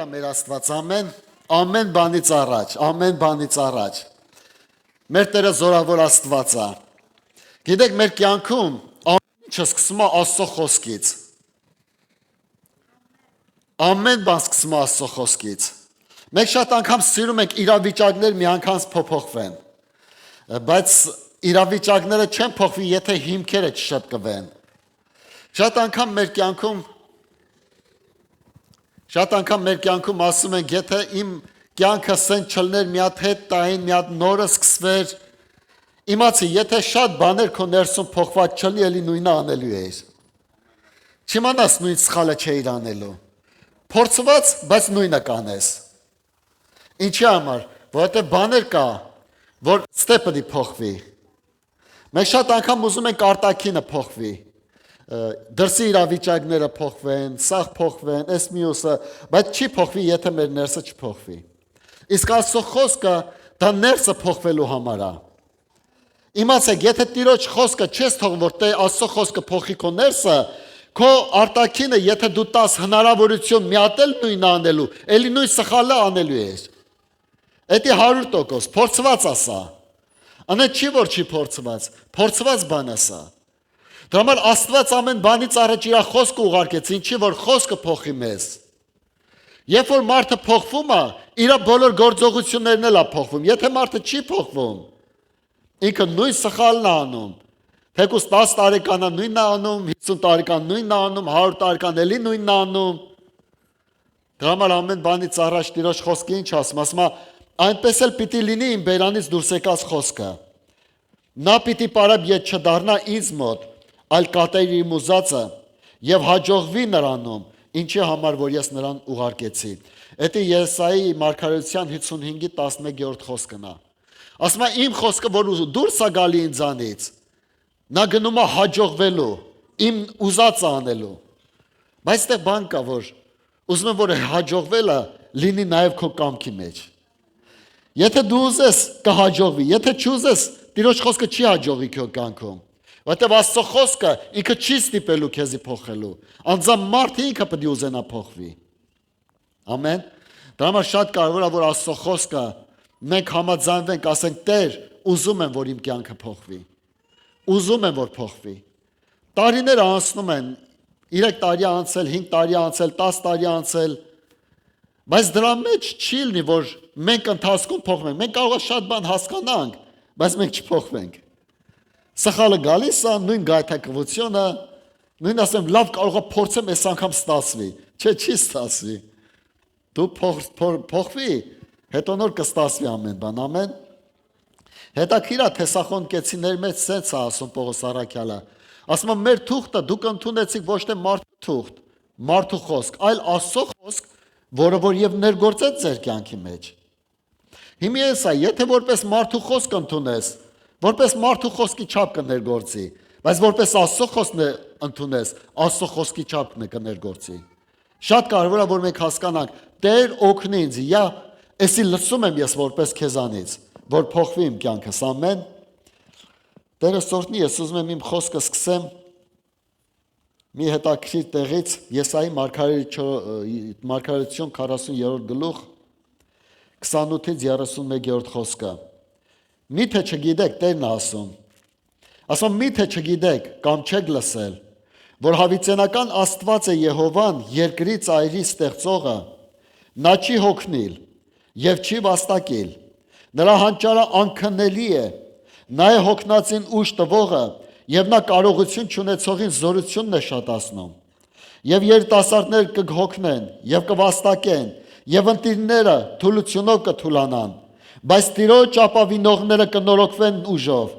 մեր Աստված, ամեն բանից առաջ, մեր Տերը զորավոր Աստված է, գիտեք մեր կյանքում ամեն ինչը սկսում է Աստծո խոսքից, ամեն բան սկսում է Աստծո խոսքից, մենք շատ անգամ սիրում ենք իրավիճակներ միանգամից փոփոխվեն, բայց իրավիճակները չեն փոխվի, եթե հիմքերը չշտկվեն, շատ անգամ մեր կյանքում ասում ենք, եթե իմ կյանքը սեն չլներ մի հատ հետ տային, մի հատ նորը սկսվեր, իմացի, եթե շատ բաներ քո ներսում փոխված չլի, էլի նույնը անելու էիր, չիմանաս նույն սխալը չէիր անելու, փորձված, բայց նույնը կանես, ինչի համար, որովհետև բաներ կա, որ ստեպը դի փոխվի, մենք շատ անգամ ուզում ենք արտաքինը փոխվի, դրսի իրավիճակները փոխվեն, սաղ փոխվեն, այս մյուսը, բայց չի փոխվի, եթե մեր ներսը չփոխվի։ Իսկ Աստծո խոսքը դա ներսը փոխվելու համար է։ Իմացեք, եթե Տիրոջ խոսքը չես թողում, որ Աստծո խոսքը փոխի քո ներսը, քո արտաքինը, եթե դու տաս հնարավորություն մի հատ էլ նույնը անելու, էլի նույն սխալը անելու ես։ Էդի 100% փորձված ասա։ Անե չի որ չի փորձված, փորձված բան ասա։ Դրա համար Աստված ամեն բանից առաջ իր խոսքը ուղարկեց, ինչի որ խոսքը փոխի մեզ։ Երբ որ մարդը փոխվում է, իր բոլոր գործողություններն էլ է փոխվում։ Եթե մարդը չի փոխվում, ինքը նույն սխալն է անում։ Թեկուզ 10 տարեկան նույնն է անում, 50 տարեկան նույնն է անում, 100 տարեկան էլի նույնն է անում։ Դրա համար ամեն բանից առաջ Տիրոջ խոսքը ինչ ասում, ասում է, այնպես էլ պիտի լինի իմ բերանից դուրս եկած խոսքը։ Նա պիտի պարապ ետ չդառնա ինձ մոտ, այլ կատերի իմ ուզածը եւ հաջողվի նրանում, ինչի համար որ ես նրան ուղարկեցի։ Էդի Եսայի մարգարեության 55-11 խոսքն է։ Ասում է իմ խոսքը որ դուրս է գալի ինձանից, նա գնում է հաջողվելու, իմ ուզածը անելու։ Բայց այդտեղ բան կա, որ ուզում եմ որ հաջողվելը լինի նաեւ քո կամքի մեջ։ Եթե դու ուզես կհաջողվի, եթե չուզես, Տիրոջ խոսքը չի հաջողի քո կյանքում։ Որտեւ Աստծո խոսքը ինքը չի ստիպելու քեզի փոխելու։ Անձամբ մարդը ինքը պետք է ուզենա փոխվի։ Ամեն։ Դա համար շատ կարևոր է որ Աստծո խոսքը մենք համաձայնվենք, ասենք Տեր, ուզում եմ որ իմ կյանքը փոխվի։ Ուզում եմ որ փոխվի։ Տարիները անցնում են, 3 տարի անցել, 5 տարի անցել, 10 տարի անցել, բայց դրա մեջ չի լինի որ մենք ընթացքում փոխվենք։ Մենք կարող է շատ բան հասկանանք, բայց մենք չփոխվենք։ Սխալը գալիս է, նույն գայթակղությունը, նույն ասեմ, լավ կարող է փորձեմ այս անգամ ստացվի, չէ, չի ստացվի։ Դու փոխվի, հետո նոր կստացվի ամեն բան, ամեն։ Հետաքրքիր է Թեսաղոնիկեցիների մեջ սենց է ասում Պողոս առաքյալը։ Ասում է մեր թուղթը դուք ընդունեցիք ոչ թե մարդու թուղթ, մարդու խոսք, այլ Աստծո խոսք, որը որ եւ ներգործեց ձեր կյանքի մեջ։ Հիմա էսա, եթե որպես մարդու խոսք ընդունես, որպես մարդու խոսքի չափ կներգործի, բայց որպես Աստծո խոսք ընդունես, Աստծո խոսքի չափ կներգործի։ Շատ կարևոր է որ մենք հասկանանք, Տեր օգնի ինձ, էսի լսում եմ ես որպես քեզանից, որ փոխվի իմ կյանքս, ամեն։ Տերը սորտնի, ես ուզում եմ իմ խոսքը սկսեմ մի հետաքրքիր տեղից, Եսայի մարգարեություն 40-րդ գլուխ 28-31 խոսքը։ Միթե չգիտեք, Տերն ասում, միթե չգիտեք կամ չեք լսել, որ հավիտենական Աստված է Եհովան, երկրի ծայրի ստեղծողը, նա չի հոգնիլ եւ չի վաստակիլ, նրա հանճարը անքննելի է, նա է հոգնածին ուժ տվողը եւ նա կարողություն չունեցողին զորությունն է շատացնում, եւ երիտասարդներ կհոգնեն եւ կվաստակեն, եւ ընտիրները թուլությունով կթուլանան, բայց Տիրոջ ապավինողները կնորոգվեն ուժով,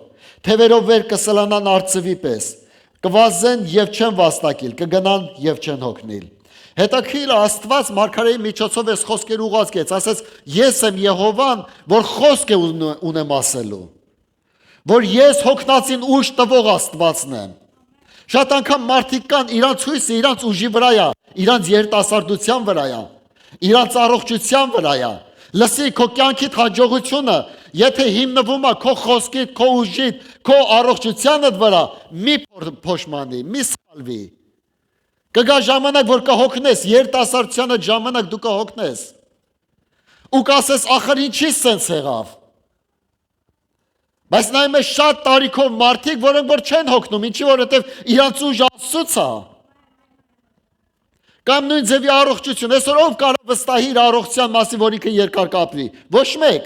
թևերով վեր կսլանան արծվի պես, կվազեն եւ չեն վաստակիլ, կգնան եւ չեն հոգնիլ։ Հետաքրքիր Աստված մարգարեի միջոցով այս խոսքերը ուղարկեց, ասեց ես եմ Եհովան, որ խոսք է ունեմ ասելու, որ ես հոգնածին ուժ տվող Աստվածն եմ։ Շատ անգամ մարդիկ կան, իրանց հույսը իրանց ուժի վրա է, իրանց երիտասարդության վրա է, իրանց առողջության վրա է։ Լսի քո կյանքիդ հաջողությունը, եթե հիմնվում է քո խոսքիդ, քո ուժիդ, քո առողջությանդ վրա, մի փոշմանի, մի սխալվի։ Կգա ժամանակ, որ կհոգնես, երիտասարդությանը ժամանակ դու կհոգնես։ Ու կասես, ախր ինչի սենց եղավ։ Բայց նայում ես շատ տարիքով մարդիկ, որոնք որ չեն հոգնում, ինչի որովհետև իրանց ուժ Աստծուց է։ Կամ նույն ձևի առողջություն, այսօր ով կարող վստահի իր առողջության մասին, որ ինքը երկար կապրի։ Ոչ մեկ։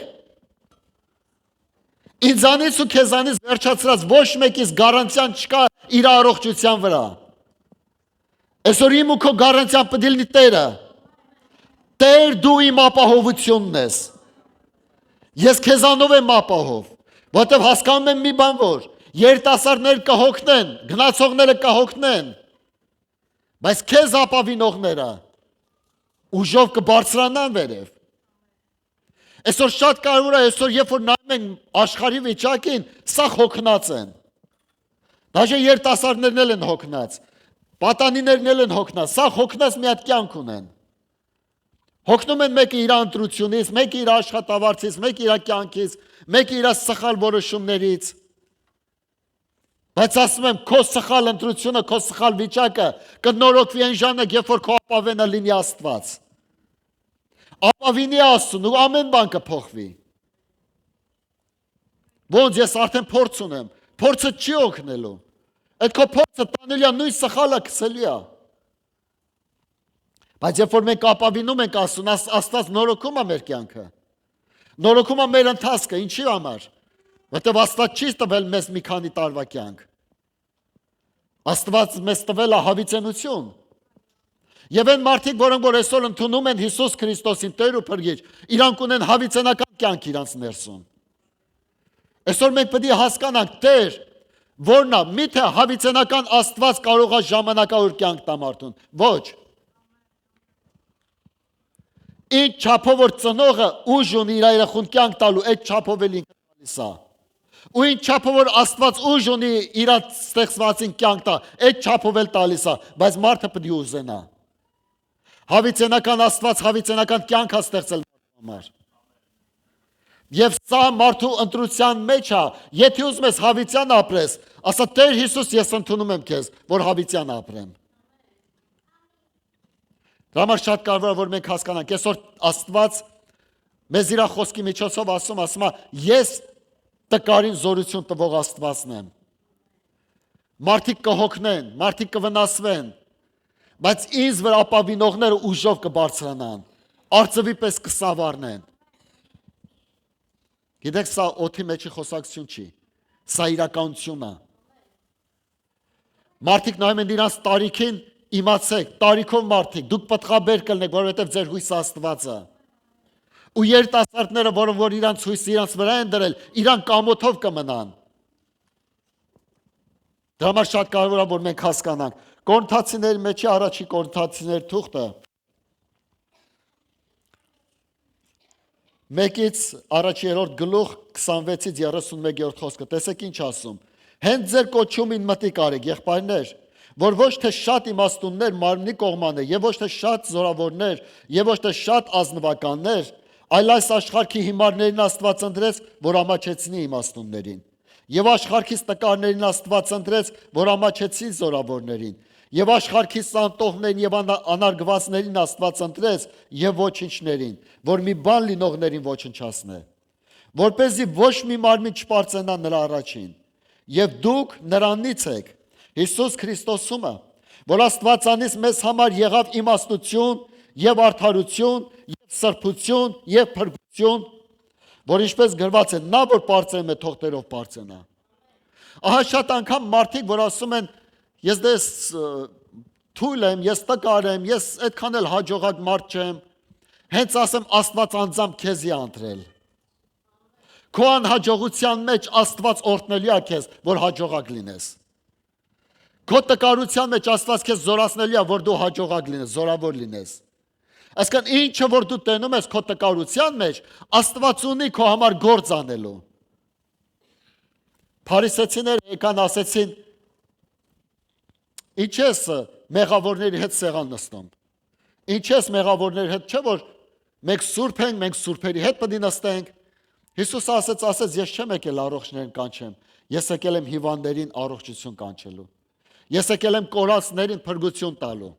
Ինձանից ու քեզանից վերջացրած ոչ մեկից գարանտիան չկա իր առողջության վրա։ Այսօր իմ ու քո գարանտիան պետք է լինի Տերը։ Տեր դու իմ ապահովությունն ես։ Ես քեզանով եմ ապահով, որտեղ հասկանում եմ մի բան, որ երիտասարդները կհոգնեն, գնացողները կհոգնեն, բայց քեզ ապավինողները ուժով կբարձրանան վերև։ Այսօր շատ կարևոր է, այսօր երբ որ նայում ենք աշխարհի վիճակին, սա հոգնած են։ Դաժե երիտասարդներն էլ են հոգնած, պատանիներն էլ են հոգնած, սա հոգնած մի հատ կյանք ունեն։ Հոգնում են մեկը իր ընտրությունից, մեկը իր աշխատավարձից, մեկը իր կյանքից, մեկը իր սխալ որոշումներից։ Բայց ասում եմ, քո սխալ ընտրությունը, քո սխալ վիճակը կնորոգվի այն ժամանակ, երբ որ քո ապավենը լինի Աստված։ Ապավինի Աստծուն ու ամեն բան կփոխվի։ Ոնց ես արդեն փորձ ունեմ, փորձը չի օգնելու։ Այդ քո փորձը տանելի է նույն սխալը քսելի է։ Բայց երբ որ մենք ապավինում ենք Աստծուն, Աստված նորոգում է մեր կյանքը։ Նորոգում է մեր ընթացքը, ինչի համար։ Որտեվ Աստված չի տվել մեզ մի քանի տարվա կյանք։ Աստված մեզ տվել է հավիտենություն։ Եվ այն մարդիկ, որոնք որ այսօր ընդունում են Հիսուս Քրիստոսին Տեր ու Փրկիչ, իրանք ունեն հավիտենական կյանք իրանց ներսում։ Այսօր մենք պետք է հասկանանք Տեր, որն է, միթե հավիտենական Աստված կարող է ժամանակավոր կյանք տա մարդուն։ Ոչ։ Ինչ չափով որ ծնողը ուժ ունի իր երախուն կյանք տալու, այդ չափով էլ ինքը տալիս է։ Ու ինչ չափով որ Աստված ուժ ունի իր ստեղծվածին կյանք տա, այդ չափով էլ տալիս է, բայց մարդը պետք է ուզենա։ Հավիտենական Աստված հավիտենական կյանք է ստեղծել մարդու համար։ Եվ սա մարդու ընտրության մեջ է, եթե ուզում ես հավիտյան ապրես, ասա Տեր Հիսուս, ես ընդունում եմ քեզ, որ հավիտյան ապրեմ։ Դրա համար շատ կարևոր է, որ մենք հասկանանք, այսօր Աստված մեզ իր խոսքի միջոցով ասում է, ես տկարին զորություն տվող Աստվածն եմ։ Մարդիկ կհոգնեն, մարդիկ կվնասվեն, բայց ինձ վրա ապավինողները ուժով կբարձրանան, արծվի պես կսավառնեն։ Գիտեք, սա օդի մեջի խոսակցություն չի, սա իրականություն է։ Մարդիկ նայում են իրանց տարիքին, իմացեք, տարիքով մարդիկ, դուք պտղաբեր կլնեք, որովհետև ձեր հույսը Աստված է։ Ու երիտասարդները, որ իրանց հույսը իրանց վրա են դրել, իրան կամոթով կմնան։ Դրա համար շատ կարևոր է, որ մենք հասկանանք։ Կորինթացիների մեջի առաջի Կորինթացիների թուղթը 1-ից առաջ 3-րդ գլուխ 26-ից 31-րդ խոսքը, տեսեք ինչ ասում։ Հենց ձեր կոչումին մտիկ արեք, եղբայրներ, որ ոչ թե շատ իմաստուններ մարմնի կողմանը, եւ ոչ թե շատ զորավորներ, եւ ոչ թե շատ ազնվականներ, այլ այս աշխարհի հիմարներին Աստված ընտրեց, որ ամաչեցնի իմաստուններին, եւ աշխարհից տկարներին Աստված ընտրեց, որ ամաչեցի զորավորներին, եւ աշխարհի սանտողներին եւ անարգվածներին Աստված ընտրեց եւ ոչինչներին, որ մի բան լինողներին ոչնչացնե, որպեսզի ոչ մի մարմին չպարծենա նրա առաջին, եւ դուք նրանից եք, Հիսուս Քրիստոսումը, որ Աստվածանից մեզ համար եղավ իմաստություն եւ արդարություն եւ սրբություն եւ փրկություն, որ ինչպես գրված է, նա որ պարծենում է թողտերով պարծենա։ Ահա շատ անգամ մարդիկ, որ ասում են, ես դες թույլ եմ, ես տկար եմ, ես այդքան էլ հաջողակ մարդ չեմ, հենց ասեմ Աստված անձամբ քեզ է ընտրել։ Քո անհաջողության մեջ Աստված օրհնելու է քեզ, որ հաջողակ լինես։ Քո տկարության մեջ Աստված քեզ զորացնելու է, որ դու հաջողակ լինես, զորավոր լինես։ Այսինքն ինչը որ դու տենում ես քո տկարության մեջ, Աստված ունի քո համար գործ անելու։ Փարիսեցիները եկան ասեցին. Ինչ ես մեղավորների հետ սեղան նստում։ Ինչ ես մեղավորների հետ, չէ՞ որ մենք սուրբ ենք, մենք սուրբերի հետ պետք է նստենք։ Հիսուս ասեց, ես չեմ եկել առողջներին կանչեմ, ես եկել եմ հիվանդներին առողջություն կանչելու։ Ես եկել եմ կորածներին փրկություն տալու։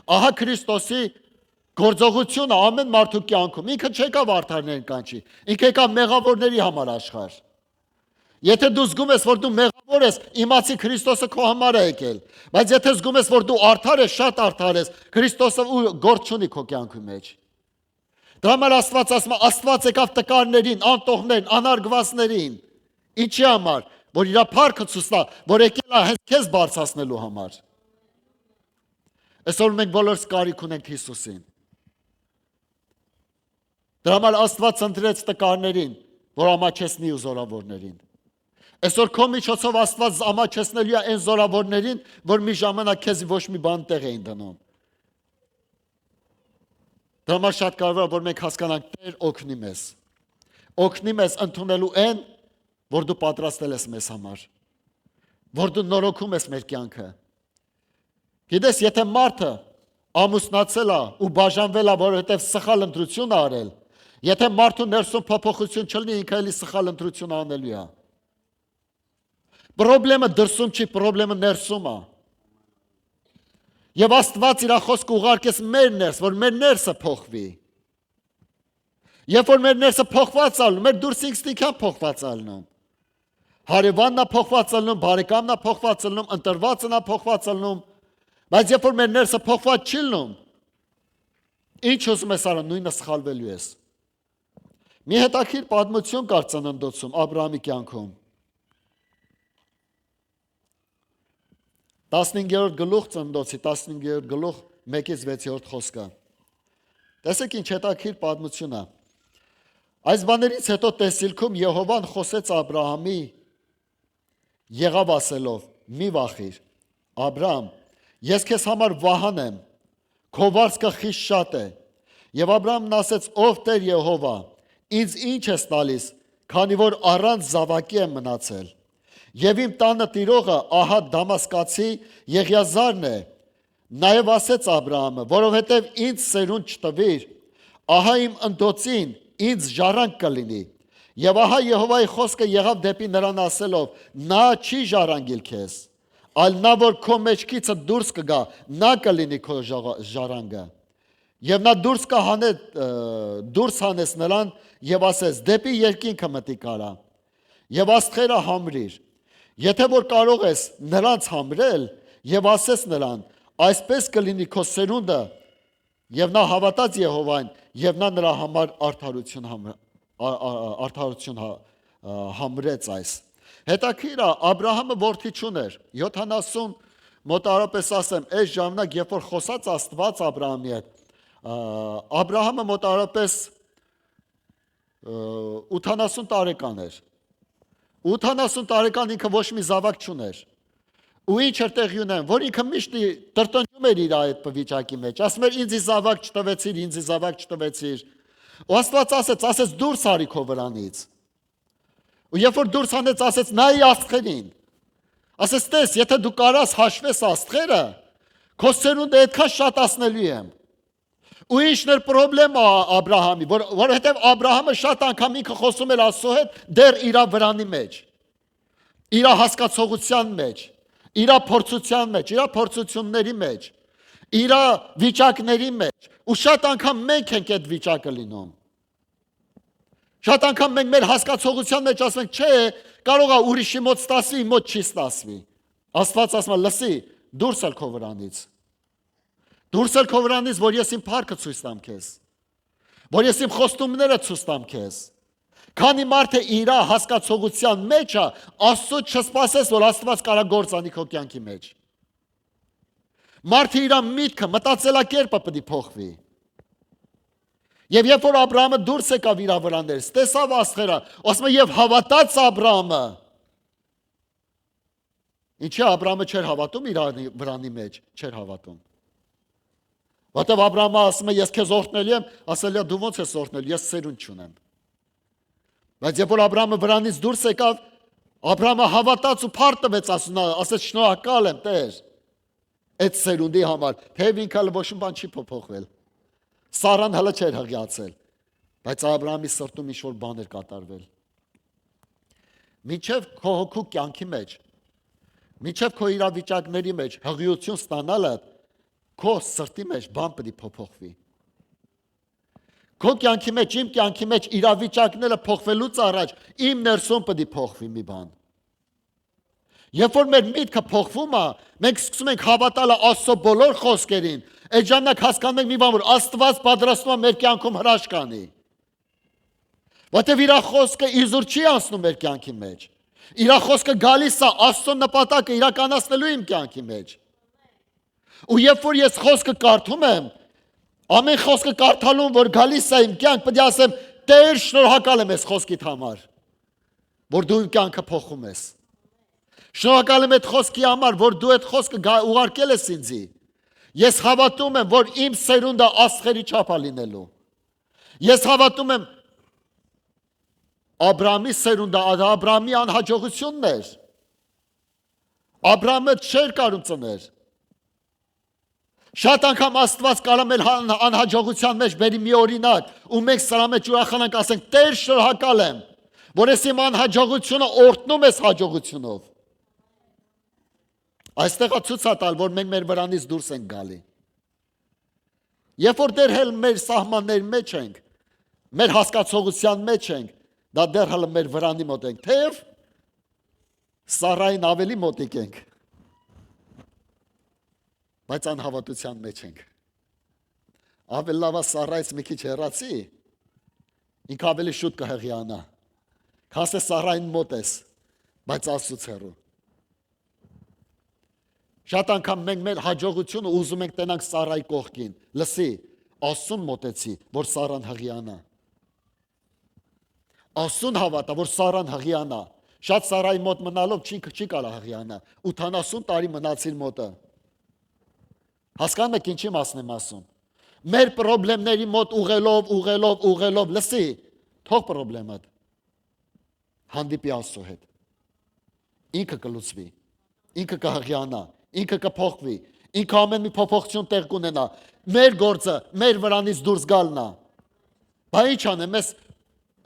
Ահա Քրիստոսի գործողությունը ամեն մարդու կյանքում։ Ինքը չեկավ արդարներին կանչի, ինքը եկավ մեղավորների համար աշխարհ։ Եթե դու զգում ես, որ դու մեղավոր ես, իմացի Քրիստոսը քո համար է եկել։ Բայց եթե զգում ես, որ դու արդար ես, շատ արդար ես, Քրիստոսը գործ չունի քո կյանքի մեջ։ Դրա համար Աստված ասում է, Աստված եկավ տկարներին, անտողներին, անարգվածներին։ Ինչի համար, որ իր փառքը ցույց տա, որ եկել է հենց քեզ բարձրացնելու համար։ Այսօր մենք բոլորս կարիք ունենք Հիսուսին։ Դրա համար Աստված ընտրեց տկարներին, որ ամաչեցնի ու զորավորներին։ Այսօր քո միջոցով Աստված ամաչեցնելու է այն զորավորներին, որ մի ժամանակ քեզ ոչ մի բան տեղ էին դնում։ Դրա համար շատ կարևոր է, որ մենք հասկանանք Տեր օգնի մեզ։ Օգնի մեզ ընդունելու այն, որ դու պատրաստել ես մեզ համար, որ դու նորոգում ես մեր կյանքը։ Գիտես, եթե մարդը ամուսնացել է ու բաժանվել է, որովհետև սխալ ընտրություն է արել, եթե մարդու ներսում փոփոխություն չլինի, ինքը էլի սխալ ընտրություն անելու է։ Պրոբլեմը դրսում չի, պրոբլեմը ներսում է։ Եվ Աստված իր խոսքը ուղարկեց մեր ներս, որ մեր ներսը փոխվի։ Երբ որ մեր ներսը փոխված ալնում, մեր դուրս ինստինքտիվ փոխված ալնում։ Հարևանն է փոխված ալնում, բարեկամն է փոխված ալնում, ընտրվածն է փոխված ալնում, բայց երբ որ մեր ներսը փոխված չի լնում, ինչ ուզում ես արա, նույնը սխալվելու ես։ Մի հետաքրքիր պատմություն կար ծննդոցում Աբրահամի կյանքում։ 15-րդ գլուխ ծննդոցի 15-րդ գլուխ 1-ից 6-րդ խոսքը։ Տեսեք ինչ հետաքրքիր պատմություն է։ Այս բաներից հետո տեսիլքում Եհովան խոսեց Աբրահամի եղավ ասելով. մի վախիր, Աբրահամ, ես քեզ համար վահան եմ, քո վարձքը խիստ շատ է։ Եվ Աբրահամն ասեց. ով Տեր Եհովա, ինձ ինչ ես տալիս, քանի որ առանց զավակի եմ մնացել։ Եվ իմ տանը տիրողը ահա Դամասկացի Եղիազարն է։ Նաև ասեց Աբրահամը, որովհետև ինձ սերունդ չտվիր, ահա իմ ընտոցին ինձ ժառանգ կլինի։ Եվ ահա Եհովայի խոսքը եղավ դեպի նրան ասելով. նա չի ժառանգիլ քեզ, այլ նա որ քո մեջքիցը դուրս կգա, նա կլինի քո ժառանգը։ Եվ նա դուրս հանեց նրան եւ ասեց. դեպի երկինքը մտի կարա եւ աստղերը համրիր։ Եթե որ կարող ես նրանց համրել եւ ասես նրան. այսպես կլինի քո սերունդը, եւ նա հավատաց Եհովային եւ նա նրա համար արդարություն համրեց այս։ Հետաքրքիր է, Աբրահամը որդի չուներ, 70 մոտարապես ասեմ, այս ժամանակ երբ որ խոսած Աստված Աբրահամի հետ, Աբրահամը մոտարապես 80 տարեկան էր։ 80 տարեկան ինքը ոչ մի զավակ չուներ։ Ու ինչ էր տեղի ունեն, որ ինքը միշտ տրտնջում էր իր այդ վիճակի մեջ, ասում էր ինձ զավակ չտվեցիր, ինձ զավակ չտվեցիր։ Ու Աստված ասեց դուրս արի քո վրանից։ Ու երբ որ դուրս հանեց, ասեց նայի աստղերին։ Ասեց տես, եթե դու կարաս հաշվես աստղերը, քո սերունդը այդքան շատացնելու եմ։ Ու ինչն էր պրոբլեմը Աբրահամի, որովհետև Աբրահամը շատ անգամ ինքը խոսում էր Աստծո հետ դեռ իր վրանի մեջ, իր հասկացողության մեջ, իր փորձության մեջ, իր փորձությունների մեջ, իր վիճակների մեջ, ու շատ անգամ մենք ենք այդ վիճակը լինում։ Շատ անգամ մենք մեր հասկացողության մեջ ասում ենք, չէ, կարող է ուրիշի մոտ ստացվի, իմ մոտ չի ստացվի։ Աստված ասում է, լսի, դուրս ալ քո վրանից։ Դուրս ալ քո վրանից, որ ես իմ փառքը ցույց տամ քեզ, որ ես իմ խոստումները ցույց տամ քեզ։ Քանի մարդը իր հասկացողության մեջ է, Աստծո չսպասես, որ Աստված կարա գործ անի քո կյանքի մեջ։ Մարդը իր միտքը, մտածելակերպը պետք է փոխվի։ Եվ երբ որ Աբրահամը դուրս եկավ իր վրանից, տեսավ աստղերը, ասում է եւ հավատաց Աբրահամը։ Ինչի Աբրահամը չէր հավատում իր վրանի մեջ, չէր հավատում։ Որտեւ Աբրահամը ասում է ես քեզ օրհնելու եմ, ասել է դու ո՞նց ես օրհնելու, ես սերունդ չունեմ։ Բայց երբ որ Աբրահամը վրանից դուրս եկավ, Աբրահամը հավատաց ու փառ տվեց, ասեց շնորհակալ եմ Տեր այդ սերունդի համար, թեև ինքը ոչ մի բան չի փոխվել։ Սարան հələ չէր հղիացել, բայց Աբրահամի սրտում ինչ-որ բան էր կատարվել։ Մինչև քո հոգու կյանքի մեջ, մինչև քո իրավիճակների մեջ հղիություն ստանալը Քո սրտի մեջ բան պետք է փոփոխվի։ Քո կյանքի մեջ, իմ կյանքի մեջ իրավիճակները փոխվելուց առաջ իմ ներսում պետք է փոխվի մի բան։ Երբ որ մեր միտքը փոխվում է, մենք սկսում ենք հավատալ Աստծո բոլոր խոսքերին, այդ ժամանակ հասկանում ենք մի բան, որ Աստված պատրաստում է մեր կյանքում հրաշք անի։ Որտեւ իր խոսքը իզուր չի անցնում մեր կյանքի մեջ։ Իր խոսքը գալիս է Աստծո նպատակը իրականացնելու իմ կյանքի մեջ։ Ու երբ որ ես խոսքը կարդում եմ, ամեն խոսքը կարդալուն, որ գալիս է իմ կյանք, պետք է ասեմ, Տեր, շնորհակալ եմ այս խոսքիդ համար, որ դու իմ կյանքը փոխում ես։ Շնորհակալ եմ այդ խոսքի համար, որ դու այդ խոսքը ուղարկել ես ինձի։ Ես հավատում եմ, որ իմ սերունդը աստղերի չափ է լինելու։ Ես հավատում եմ Աբրահամի սերունդը, Աբրահամի անհաջողությունն էր։ Աբրահամը չէր կարող ծնել։ Շատ անգամ Աստված կարող է անհաջողության մեջ բերի մի օրինակ, ու մենք սրա մեջ ուրախանանք, ասենք, Տեր, շնորհակալ եմ, որ ես իմ անհաջողությունը օրհնում ես հաջողությունով։ Այստեղ է ցույց տալ, որ մենք մեր վրանից դուրս ենք գալի։ Երբ որ դեռ հել մեր սահմանների մեջ ենք, մեր հասկացողության մեջ ենք, դա դեռ հələ մեր վրանի մոտ ենք, թեև Սարային ավելի մոտիկ ենք, բայց անհավատության մեջ ենք։ Ավելի լավ է Սարայից մի քիչ հեռացի, ինքը ավելի շուտ կհեղիանա, քան թե Սարային մոտ ես, բայց Աստծուց հեռու։ Շատ անգամ մենք մեր հաջողությունը ուզում ենք տենանք Սարայի կողքին, լսի, Աստծուն մոտեցի, որ Սարան հղիանա։ Աստծուն հավատա, որ Սարան հղիանա։ Շատ Սարայի մոտ մնալով չի կարա հղիանա։ 80 տարի մնացիր մոտը։ Հասկանում եք ինչի մասն եմ ասում։ Մեր խնդիրների մոտ ուղղելով, լսի, թող խնդրեմդ հանդիպի Աստծո հետ։ Ինքը կլուծվի, ինքը կհղիանա, ինքը կփոխվի, ինքը ամեն մի փոփոխություն տեղ կունենա։ Մեր գործը, մեր վրանից դուրս գալն է։ Բայց ինչ անեմ,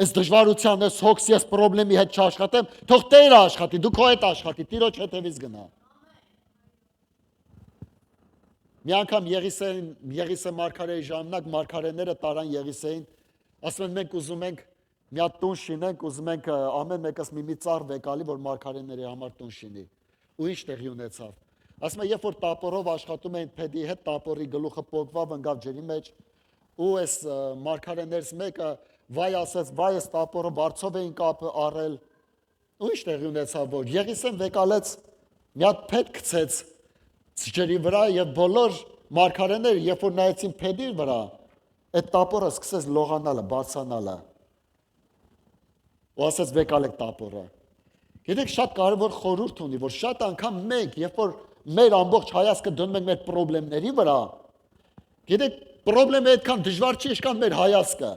ես դժվարության, ես հոգսի, ես խնդրի հետ չաշխատեմ, թող Տերը աշխատի, դու քո հետ աշխատի, Տիրոջ հետևից գնա։ Մի անգամ Եղիսե մարգարեի ժամանակ մարգարեները տարան Եղիսեին, ասում են մենք ուզում ենք մի հատ տուն շինենք, ուզում ենք ամեն մեկս մի ծառ վեկալի, որ մարգարեների համար տուն շինի։ Ու ինչ տեղի ունեցավ։ Ասում են երբ որ տապորով աշխատում էին փեդի հետ, տապորի գլուխը պոկվավ, ընկավ ջրի մեջ, ու այս մարգարեներից մեկը վայ ասեց, վայ այս տապորը բարձով էին կապը առել։ Ու ինչ տեղի ունեցավ, որ Եղիսեն վեկալեց, մի հատ փեդ գցեց ջրի վրա եւ բոլոր մարգարեները երբ որ նայեցին փեդի վրա, այդ տապորը սկսեց լողանալը, բարձրանալը։ Ու ասեց վեկալեք տապորը։ Գիտեք շատ կարևոր խորհուրդ ունի, որ շատ անգամ մենք, երբ որ մեր ամբողջ հայացքը դնում ենք մեր խնդիրների վրա, գիտեք, խնդիրը այդքան դժվար չի, ինչքան մեր հայացքը։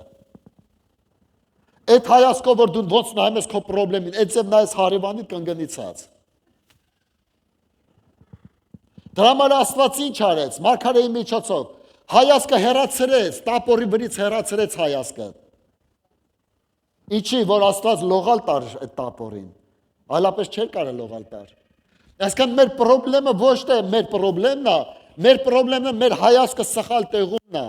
Այդ հայացքով որ դու ոնց նայում ես քո խնդրին, այդ ձև նայես հարևանիդ կընկնիցած։ Դրա համար Աստված ինչ արեց, մարգարեի միջոցով, հայացքը հեռացրեց, տապորի վրից հեռացրեց հայացքը։ Ինչի, որ Աստված լողալ տար այդ տապորին, այլապես չէր կարող լողալ տար։ Այսինքն մեր խնդրը ոչ թե մեր խնդրն է, մեր խնդրը մեր հայացքը սխալ տեղումն է։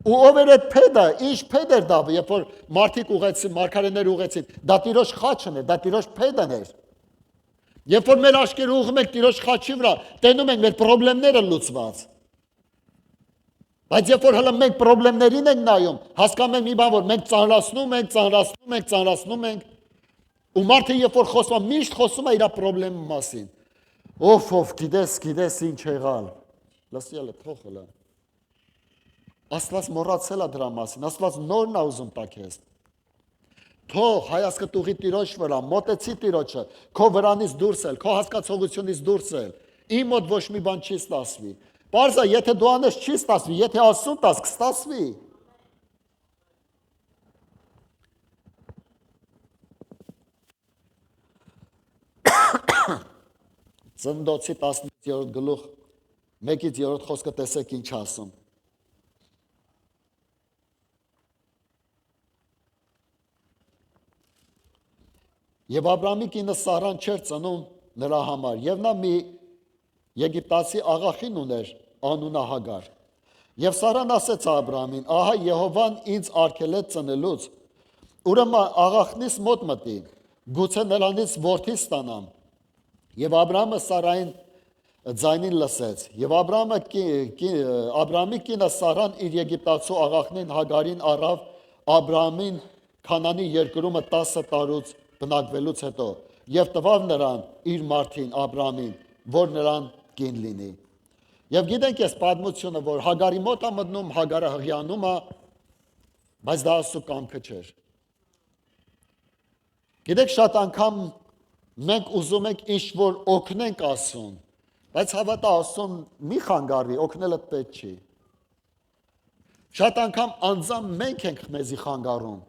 Ու ով էր այդ փեդը, ինչ փեդ էր դա, երբ որ մարդիկ ուղեցին, մարգարեներ ուղեցին, դա Տիրոջ խաչն է, դա Տիրոջ փեդն էր։ Երբ որ մեր աչքերը ուղղում ենք Տիրոջ խաչի վրա, տենում ենք մեր խնդիրները լուծված։ Բայց երբ որ հələ մենք խնդիրներին ենք նայում, հասկանում ենք մի բան, որ մենք ծանրացնում ենք, ու մարդը երբ որ խոսում է, միշտ խոսում է իր խնդրի մասին։ Ով, գիտես ինչ եղալ։ Լսի ալը թողը։ Աստված մոռացել է դրա մասին, Աստված նորն է ուզում տա քեզ։ Թող հայացքը տուղի Տիրոջ վրա, մոտեցի Տիրոջը, քո վրանից դուրս էլ, քո հասկացողությունից դուրս էլ։ Իմ մոտ ոչ մի բան չի ստացվի։ Պարզ է, եթե դու անես չի ստացվի, եթե Աստծուն տաս կստացվի։ Ծննդոցի 16-րդ գլուխ 1-ից 3 խոսքը տեսեք ինչ ասում։ Եվ Աբրահամի կինը Սարան չէր ծնում նրա համար, եւ նա մի Եգիպտացի աղախին ուներ անունը Հագար։ Եվ Սարան ասեց Աբրամին. ահա Եհովան ինձ արգելեց ծնելուց, ուրեմն աղախնիս մոտ մտի, գուցե նրանից որդի ստանամ։ Եվ Աբրամը Սարային ձայնին լսեց։ Եվ Աբրամի կինը Սարան իր եգիպտացու աղախնին Հագարին առավ Աբրամին Քանանի երկրումը 10 տարուց բնակվելուց հետո եւ տվավ նրան իր մարդին Աբրամին, որ նրան կին լինի։ Եվ գիտենք այս պատմությունը, որ Հագարի մոտ է մտնում, Հագարը հղիանում է, բայց դա Աստծո կամքը չէր։ Գիտեք, շատ անգամ մենք ուզում ենք ինչ-որ օգնենք Աստծուն, բայց հավատա Աստծուն մի խանգարի, օգնելը պետք չի։ Շատ անգամ անձամբ մենք ենք մեզի խանգարում։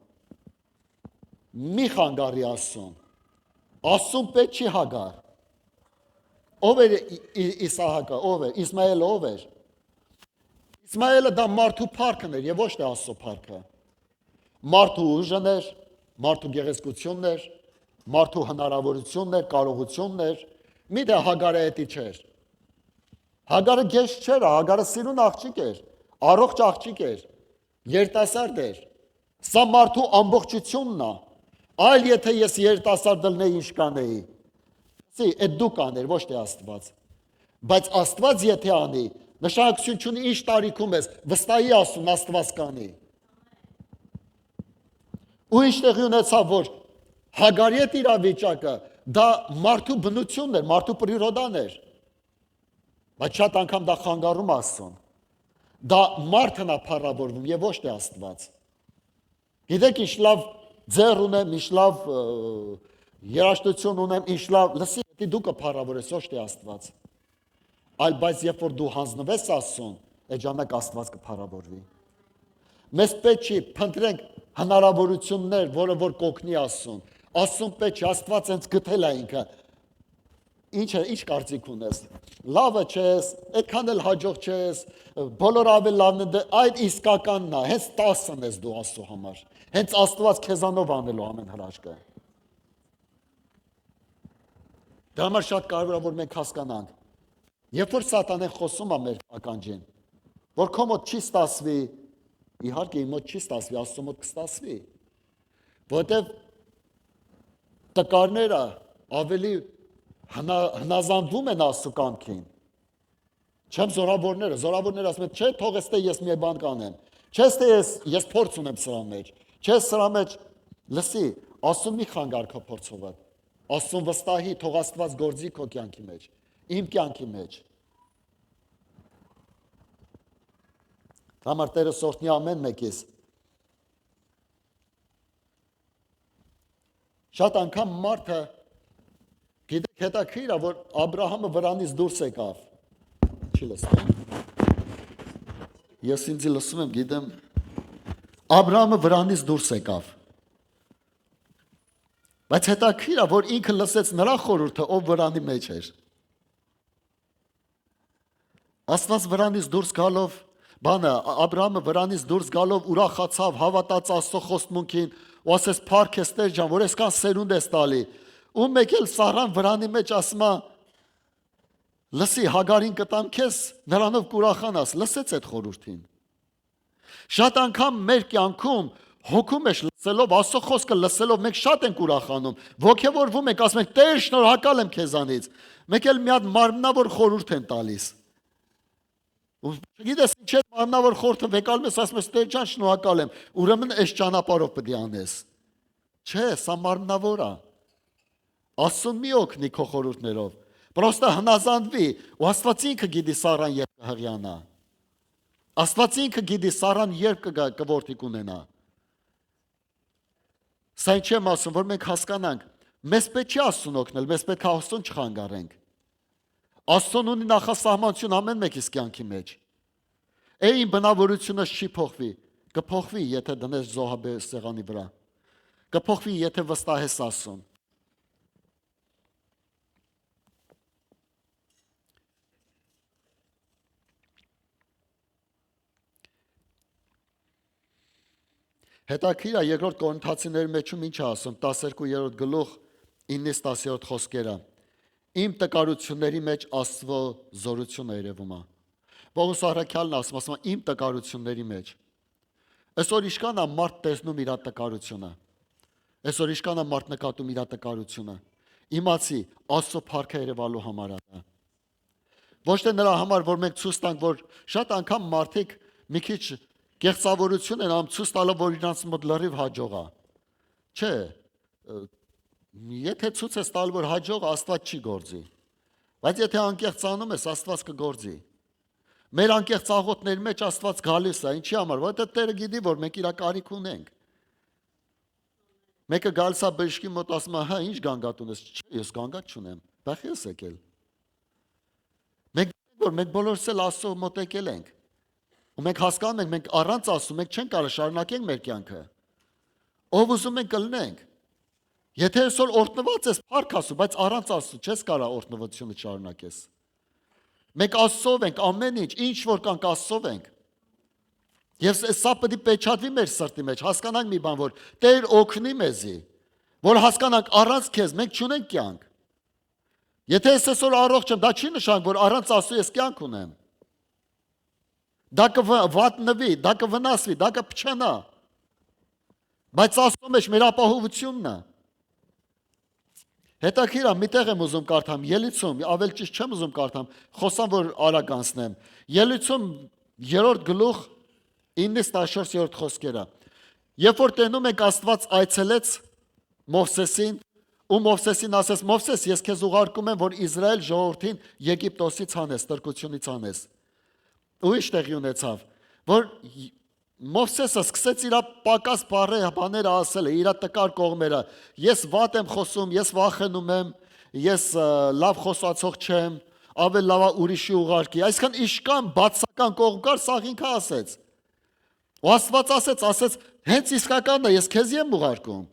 Մի խանգարի Աստծուն։ Աստծուն պետք չի Հագար։ Ով էր Իսահակը, ով էր Իսմայելը, ով էր։ Իսմայելը դա մարդու փառքն էր եւ ոչ թե Աստծո փառքը։ Մարդու ուժն էր, մարդու գեղեցկությունն էր, մարդու հնարավորությունն էր, կարողությունն էր։ Մի դե Հագարը էտի չէր։ Հագարը գեշ չէր, Հագարը սիրուն աղջիկ էր, առողջ աղջիկ էր, երիտասարդ էր։ Սա մարդու ամբողջությունն է։ Այլ եթե ես երիտասարդ դլնեի ինչ կանեի։ Սի այդ դու կաներ, ոչ թե Աստված։ Բայց Աստված եթե անի, նշանակություն չունի ինչ տարիքում ես, վստահի Աստծուն Աստված կանի։ Ու ինչ տեղի ունեցավ, որ Հագարի հետ իրավիճակը դա մարդու բնությունն էր, մարդու պրիրոդան էր։ Բայց շատ անգամ դա խանգարում Աստծուն։ Դա մարդն է փառավորվում եւ ոչ թե Աստված։ Գիտեք ինչ լավ ձեռ ունեմ, ինչ լավ երաժշտություն ունեմ, ինչ լավ, լսի, դու կփառավորես ոչ թե Աստված։ Այլ բայց երբ որ դու հանձնվես Աստծուն, այդ ժամանակ Աստված կփառավորվի։ Մեզ պետք չի փնտրենք հնարավորություններ, որը որ կօգնի Աստծուն։ Աստծուն պետք չի, Աստված հենց գտել է ինքը։ Ինչ կարծիք ունես։ Լավը չես, այդքան էլ հաջող չես, բոլոր ավելի լավն է, այդ իսկականն է, հենց 10-ն ես դու Աստծո համար։ Հենց Աստված քեզանով անելու ամեն հրաշքը։ Դա համար շատ կարևոր է, որ մենք հասկանանք։ Երբ որ Սատանեն խոսում է մեր ականջին, որ քո մոտ չի ստասվի, իհարկե իմ մոտ չի ստասվի, Աստծո մոտ կստասվի։ Որտեվ տկարները ավելի հնազանդվում են Աստծո կամքին։ Չեմ զորավորները ասում են, չէ, թողես թե ես մի բան կանեմ։ Չես թե ես փորձ ունեմ սրա մեջ։ Չես սրա մեջ, լսի, Աստծուն մի խանգար քո փորձով։ Աստծուն վստահի, թող Աստված գործի քո կյանքի մեջ, իմ կյանքի մեջ։ Համար Տերը սորտնի ամեն մեկիս։ Շատ անգամ մարդը գիտեք հետաքրքիր է, որ Աբրահամը վրանից դուրս եկավ։ Չի լսում։ Ես ինձ լսում եմ, գիտեմ։ Աբրահամը վրանից դուրս եկավ։ Բայց հետաքրքիր է, որ ինքը լսեց նրա խորհուրդը, ով վրանի մեջ էր։ Աստված վրանից դուրս գալով, Աբրահամը վրանից դուրս գալով ուրախացավ, հավատաց Աստծո խոստմունքին, ու ասեց փառք ես Տեր ջան, որ այսքան սերունդ ես տալի։ Ու մեկ էլ Սարան վրանի մեջ ասում է, լսի, Հագարին կտամ քեզ, նրանով կուրախանաս, լսեց այդ խորհուրդին։ Շատ անգամ մեր կյանքում հոգու մեջ լսելով, Աստծո խոսքը լսելով մենք շատ ենք ուրախանում, ոգևորվում ենք, ասում ենք Տեր, շնորհակալ եմ քեզանից։ Մեկ էլ մի հատ մարմնավոր խորհուրդ են տալիս։ Ու գիտես ինչ է մարմնավոր խորհուրդը վեկալում ես, ասում ես Տեր ջան, շնորհակալ եմ, ուրեմն այս ճանապարհով պետք է անես։ Չէ, սա մարմնավոր է։ Աստծուն մի օգնի քո խորհուրդներով։ Պրոստը հնազանդվի, ու Աստված ինքը գիտի Սարան երբ կհղիանա։ Աստված ինքը գիտի Սարան երբ կորդի կունենա։ Սա ինչ եմ ասում, որ մենք հասկանանք, մեզ պետք չի Աստծուն օգնել, մեզ պետք է Աստծուն չխանգարենք։ Աստծուն ունի նախասահմանություն ամեն մեկիս կյանքի մեջ։ Իմ բնավորությունը չի փոխվի, կփոխվի, եթե դնես զոհաբեր սեղանի վրա։ Կփոխվի, եթե վստահես Աստծուն։ Հետաքրքիր է երկրորդ Կորինթացիների մեջում ինչ է ասում 12-րդ գլուխ 9-10 խոսքերը։ Իմ տկարությունների մեջ Աստծո զորությունը երևում է։ Պողոս առաքյալն ասում է իմ տկարությունների մեջ։ Այսօր իշքան է մարդ տեսնում իր տկարությունը։ Այսօր իշքան է մարդ նկատում իր տկարությունը։ Իմացի Աստծո փառքը երևալու համար է։ Ոչ թե նրա համար, որ մենք ցույց տանք, որ շատ անգամ մարդիկ մի քիչ կեղծավորություն են անում ցույց տալով, որ իրանց մոտ լրիվ հաջող է։ Չէ, եթե ցույց ես տալ, որ հաջող Աստված չի գործի, բայց եթե անկեղծանում ես, Աստված կգործի։ Մեր անկեղծ աղոթների մեջ Աստված գալիս է, ինչի համար, որովհետև Տերը գիտի, որ մենք իր կարիք ունենք։ Մեկը գալիս է բժշկի մոտ ասում է, հա, ինչ գանգատ ունես։ Չէ, ես գանգատ չունեմ, բախի ես եկել։ Մենք որ մենք բոլորս էլ Աստծո մոտ եկել ենք։ Ու մենք հասկանում ենք, մենք առանց Աստծո մենք չենք կարող շարունակենք մեր կյանքը։ Ով ուզում ենք կլինենք։ Եթե այսօր օրհնված ես, փառք Աստծո, բայց առանց Աստծո չես կարող օրհնվածությունը շարունակես։ Մենք Աստծով ենք ամեն ինչ որ կանք Աստծով ենք։ Եվ սա պետք է պեչատվի մեր սրտի մեջ, հասկանանք մի բան, որ Տեր օգնի մեզի, որ հասկանանք առանց քեզ մենք չունենք կյանք։ Եթե ես այսօր առողջ եմ, դա չի նշանակում, որ առանց Աստծո ես կյանք ունեմ։ Դա կվատնվի, դա կվնասվի, դա կփչանա։ Բայց Աստծո մեջ մեր ապահովությունն է։ Հետաքրքիր է, միտեղ եմ ուզում կարդամ, Ելիցում, ավել ճիշտ չեմ ուզում կարդամ, խոսամ, որ արագ անցնեմ։ Ելիցում 3-րդ գլուխ 9-14 խոսքերը։ Երբ որ տենում ենք Աստված այցելեց Մովսեսին, ու Մովսեսին ասեց. Մովսես, ես քեզ ուղարկում եմ, որ Իսրայել ժողովրդին Եգիպտոսից հանես, տրկությունից հանես։ Ու ինչ տեղի ունեցավ, որ Մովսեսը սկսեց իր պակաս բաները ասել, իր տկար կողմերը։ Ես վատ եմ խոսում, ես վախենում եմ, ես լավ խոսացող չեմ, ավել լավա ուրիշի ուղարկի։ Այսքան իշքան բացական կողմ կար, սաղ ինքը ասեց։ Ու Աստված ասեց, հենց իսկականն է, ես քեզ եմ ուղարկում։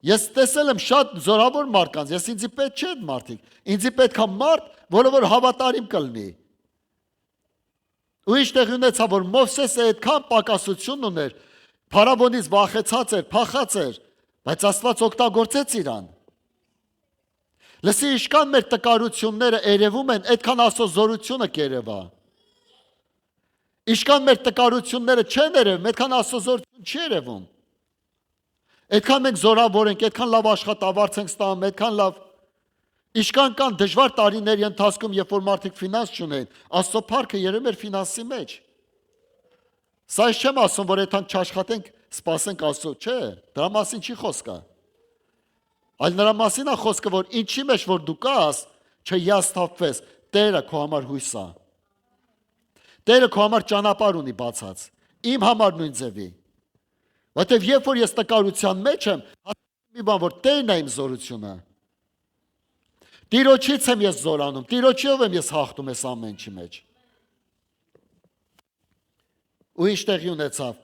Ես տեսել եմ շատ զորավոր մարդկանց, ես ինձի պետք չէ այդ մարդիկ։ Ինձի պետք է մարդ, որը որ հավատարիմ կլինի։ Ու ինչ տեղի ունեցավ, որ Մովսեսը այդքան պակասություն ուներ, փարավոնից վախեցած էր, փախած էր, բայց Աստված օգտագործեց իրան։ Լսի, իշքան մեր տկարությունները երևում են, այդքան Աստծո զորությունը կերևա։ Իշքան մեր տկարությունները չեն երևում, այդքան Աստծո զորություն չի երևում։ Այդքան մենք զորավոր ենք, այդքան լավ աշխատավարձ ենք ստանում, այդքան լավ Իշքան կան դժվար տարիների ընթացքում, երբ որ մարդիկ ֆինանս չունեն, Աստծո փառքը երևում էր ֆինանսի մեջ։ Սա չեմ ասում, որ այդքան չաշխատենք, սպասենք Աստծո, չէ, դրա մասին չի խոսքը։ Այլ նրա մասին է խոսքը, որ ինչի մեջ որ դու կաս, չհիասթափվես, Տերը քո համար հույս է։ Տերը քո համար ճանապարհ ունի բացած։ Իմ համար նույն ձևի։ Որտեվ երբ որ ես տկարության մեջ եմ, մի բան որ Տերն է իմ զորությունը։ Տիրոջից եմ ես զորանում, Տիրոջով եմ ես հաղթում ես ամեն ինչի մեջ։ Ու ինչ տեղի ունեցավ,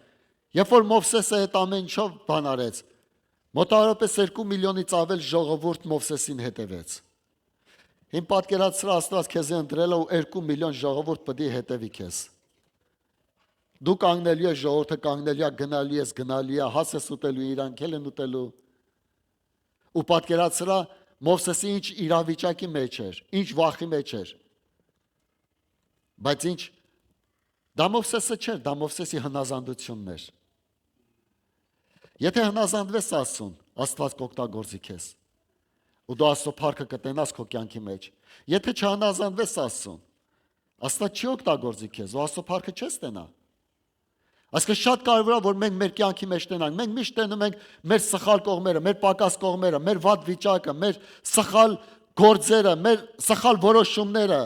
երբ որ Մովսեսը այդ ամեն ինչով բան արեց, մոտավորապես 2 միլիոնից ավել ժողովուրդ Մովսեսին հետևեց։ Հիմա պատկերացրա Աստված քեզ ընտրել է ու 2 միլիոն ժողովուրդ պետք է հետևի քեզ։ Դու կանգնելու ես, ժողովուրդը կանգնելու է, գնալու է, հաց ես ուտելու, իրանք էլ են ուտելու։ Ու պատկերացրա Մովսեսի ինչ իրավիճակի մեջ էր, ինչ վախի մեջ էր։ Բայց ինչ, դա Մովսեսը չէր, դա Մովսեսի հնազանդությունն էր։ Եթե հնազանդվես Աստծուն, Աստված կօգտագործի քեզ։ Ու դու Աստծո փառքը կտենաս քո կյանքի մեջ։ Եթե չհնազանդվես Աստծուն, Աստված չի օգտագործի քեզ, ու Աստծո փառքը չես տենա։ Այսինքն շատ կարևոր է, որ մենք մեր կյանքի մեջ տենանք։ Մենք միշտ տենում ենք մեր սխալ կողմերը, մեր պակաս կողմերը, մեր վատ վիճակը, մեր սխալ գործերը, մեր սխալ որոշումները։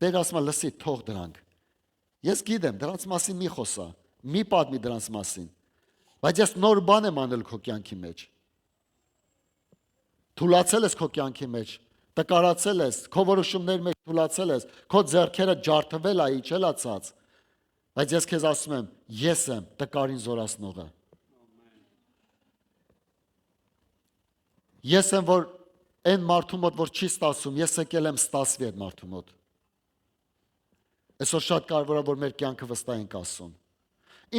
Տերը ասում է, լսի, թող դրանք։ Ես գիտեմ, դրանց մասին մի խոսա, մի պատմի դրանց մասին, բայց ես նոր բան եմ անել քո կյանքի մեջ։ Թուլացել ես քո կյանքի մեջ, տկարացել ես, քո որոշումների մեջ թուլացել ես, քո ձեռքերը ջարդվել է, իջելացած։ Բայց ես քեզ ասում եմ, ես եմ տկարին զորացնողը։ Ես եմ, որ այն մարդու մոտ, որ չի ստասում, ես եկել եմ ստասվի այդ մարդու մոտ։ Այսօր շատ կարևոր է, որ մեր կյանքը վստահ ենք Աստծուն։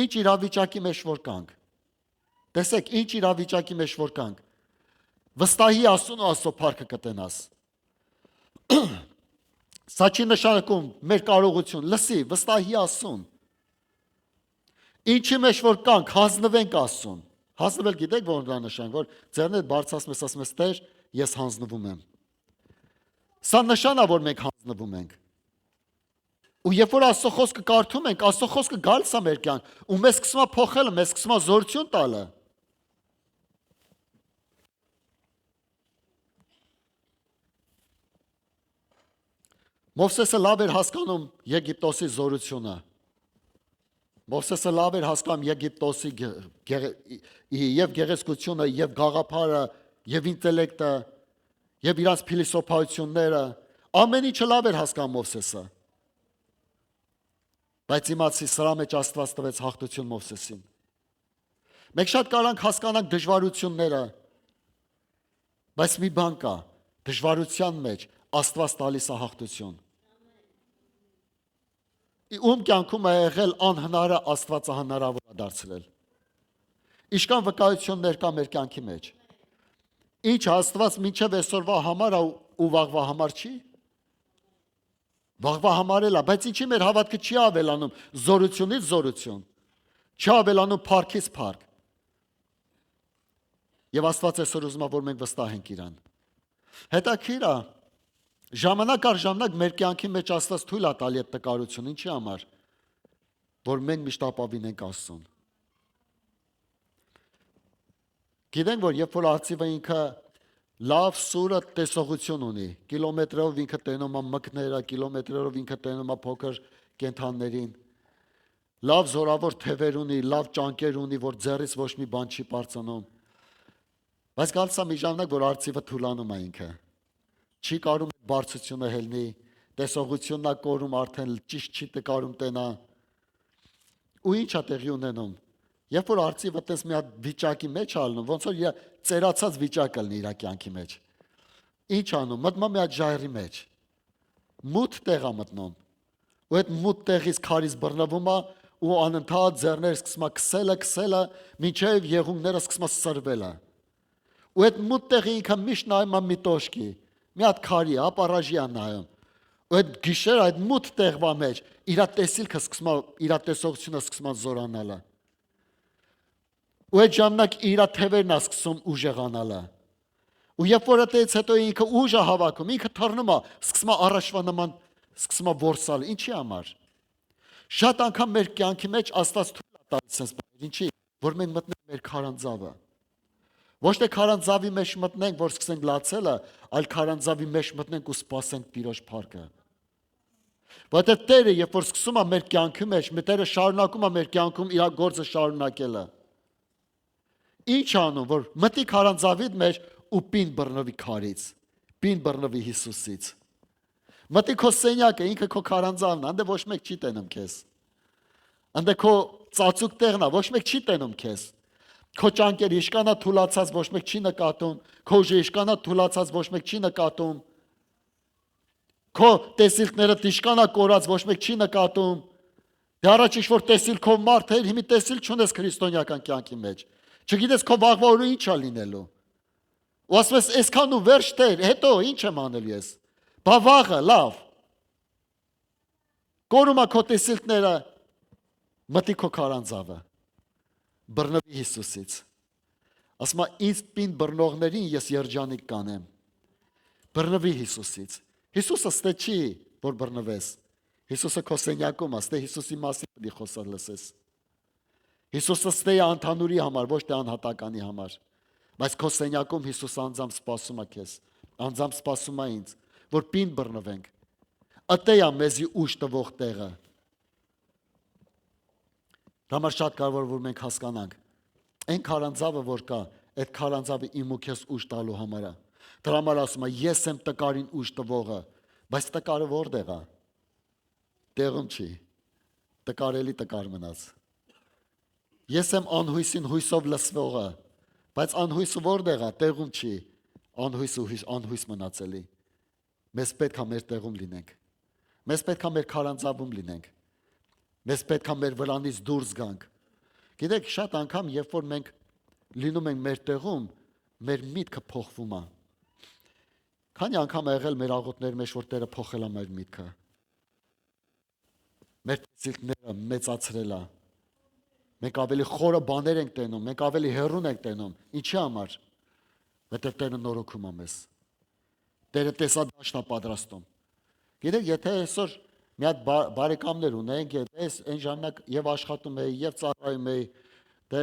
Ինչ իրավիճակի մեջ որ կանք։ Տեսեք, ինչ իրավիճակի մեջ որ կանք։ Վստահի Աստծուն ու Աստծո փառքը կտենաս։ Սա չի նշանակում մեր կարողություն, լսի, վստահի Աստծուն։ Ինչի մեջ որ կանք, հանձնվենք Աստծուն։ Հանձնվել գիտեք ո՞ր դա նշան, որ ձեռները բարձրացնես, ասես Տեր, ես հանձնվում եմ։ Սա նշան է, որ մենք հանձնվում ենք։ Ու երբ որ Աստծո խոսքը կարդում ենք, Աստծո խոսքը գալիս է մեր կյանք, ու մեզ սկսում է փոխելը, մեզ սկսում է զորություն տալը։ Մովսեսը լավ էր հասկանում Եգիպտոսի զորությունը։ Մովսեսը լավ էր հասկանում Եգիպտոսի եւ գեղեցկությունը, եւ գաղափարը, եւ ինտելեկտը, եւ իրաց փիլիսոփայությունները, ամեն ինչը լավ էր հասկանում Մովսեսը։ Բայց իմացի սրա մեջ Աստված տվեց հաղթություն Մովսեսին։ Մենք շատ կարանք հասկանանք դժվարությունները, բայց մի բան կա, դժվարության մեջ Աստված տալիս է հաղթություն։ Ում կյանքում է եղել անհնարը, Աստվածը հնարավոր է դարձրել։ Իշքան վկայություններ կա մեր կյանքի մեջ։ Ինչ Աստված մինչև այսօրվա համար ու վաղվա համար չի։ Վաղվա համար էլ է, բայց ինչի մեր հավատքը չի ավելանում զորությունից զորություն, չի ավելանում փառքից փառք։ Եվ Աստված այսօր ուզում է, որ մենք վստահենք իրան։ Հետաքրքիր է, ժամանակ առ ժամանակ մեր կյանքի մեջ Աստված թույլ է տալի այդ տկարություն, ինչի համար, որ մենք միշտ ապավինենք Աստծուն։ Գիտենք, որ երբ որ արծիվը ինքը լավ սուրը տեսողություն ունի, կիլոմետրերով ինքը տենում է մկները, կիլոմետրերով ինքը տենում է փոքր կենդաններին, լավ զորավոր թևեր ունի, լավ ճանկեր ունի, որ ձեռից ոչ մի բան չի պարծանում։ Բայց գալիս է մի ժամանակ, որ արծիվը թուլանում է ինքը։ Չի կարում բարձրությունը հելնի, տեսողությունն է կորում, արդեն ճիշտ չի տկարում տենա։ Ու ինչ է տեղի ունենում։ Երբ որ արծիվը տես մի հատ վիճակի մեջ ալնում, ոնց որ իր ծերացած վիճակ լինի իր կյանքի մեջ։ Ինչ անում, մտնում մի հատ ժայռի մեջ։ Մութ տեղ է մտնում։ Ու այդ մութ տեղից քարից բռնվում է ու անընդհատ ձեռները սկսում է քսելը, մինչև եղունգները սկսում է սրվել։ Ու այդ մութ տեղը ինքը միշտ նայում է մի տոշկի, մի հատ քարի, ապարաժի է նայում։ Ու այդ գիշերը այդ մութ տեղվա մեջ իր տեսիլքը սկսում է, իր տեսողությունը սկսում է զորանալը։ Ու այդ ժամանակ իր թևերն է սկսում ուժեղանալը։ Ու երբ որ այդից հետո ինքը ուժ է հավաքում, ինքը թռնում է, սկսում է առաջվա նման, սկսում է որսալ։ Ինչի համար։ Շատ անգամ մեր կյանքի մեջ Աստված թույլ է տալիս այս բաներ, ինչի, որ մենք մտնենք մեր քարանձավը։ Ոչ թե քարանձավի մեջ մտնենք, որ սկսենք լացելը, այլ քարանձավի մեջ մտնենք ու սպասենք Տիրոջ փառքը։ Որտեղ Տերը, երբ որ սկսում է մեր կյանքի մեջ, Տերը շարունակում է մեր կյանքում իր գործը շարունակելը։ Ինչ անում, որ մտի քարանձավի մեջ ու պին բռնվի քարից, պին բռնվի Հիսուսից։ Մտի քո սենյակը, ինքը քո քարանձավն է, անդե ոչ մեկ չի տենում քեզ։ Անդե քո ծածուկ տեղն է, ոչ մեկ չի տենում քեզ։ Քո ճանկերը իշկանա թուլացած ոչ մեկ չի նկատում, քո ուժը իշկանա թուլացած ոչ մեկ չի նկատում։ Քո տեսիլքները իշկանա կորած ոչ մեկ չի նկատում։ Դե առաջ ինչ որ տեսիլքով մարդ էր, հիմի տեսիլ չունես քրիստոնեական կյանքի մեջ։ Չգիտես քո վաղվա օրը ինչ է լինելու։ Ու ասում ես, այսքան ու վերջ Տեր, հետո ինչ եմ անել ես։ Բա վաղը, լավ։ Կորում է քո տեսիլքները, մտի քո քարանձավը։ Բռնվի Հիսուսից։ Ասում է, ինձ պին բռնողներին ես երջանիկ կանեմ։ Բռնվի Հիսուսից։ Հիսուսը ստե չի, որ բռնվես։ Հիսուսը քո սենյակում է, ստե Հիսուսի մասին պետք է խոսալ լսես։ Հիսուսը ստե է ընդհանուրի համար, ոչ թե անհատականի համար։ Բայց քո սենյակում Հիսուսը անձամբ սպասում է քեզ, անձամբ սպասում է ինձ, որ պին բռնվենք։ Ատե է մեզի ուժ տվող տեղը։ Համար շատ կարևոր որ մենք հասկանանք։ Այն քարանձավը որ կա, այդ քարանձավը իմ ու քեզ ուժ տալու համար է։ Դրա համար ասում է, ես եմ տկարին ուժ տվողը, բայց տկարը որտեղ է։ Տեղում չի։ Տկարելի տկար մնաց։ Ես եմ անհույսին հույսով լսվողը, բայց անհույսը որտեղ է, տեղում չի։ Անհույսը անհույս մնացելի։ Մեզ պետք է մեր տեղում լինենք։ Մեզ պետք է մեր քարանձավում լինենք։ Մեզ պետք է մեր վրանից դուրս գանք։ Գիտեք, շատ անգամ, երբ որ մենք լինում ենք մեր տեղում, մեր միտքը փոխվում է։ Քանի անգամ ա եղել մեր աղոթների մեջ, որ Տերը փոխել է մեր միտքը։ Մեր տեսիլքները մեծացրել է։ Մենք ավելի խորը բաներ ենք տենում, մենք ավելի հեռուն ենք տենում։ Ինչի համար։ Որտեղ Տերը նորոգում է մեզ։ Տերը տեսադաշտ է պատրաստում։ Գիտեք, եթե այսօր մի հատ բարեկամներ ունենք, ես այն ժամանակ եւ աշխատում էի, եւ ծառայում էի, դե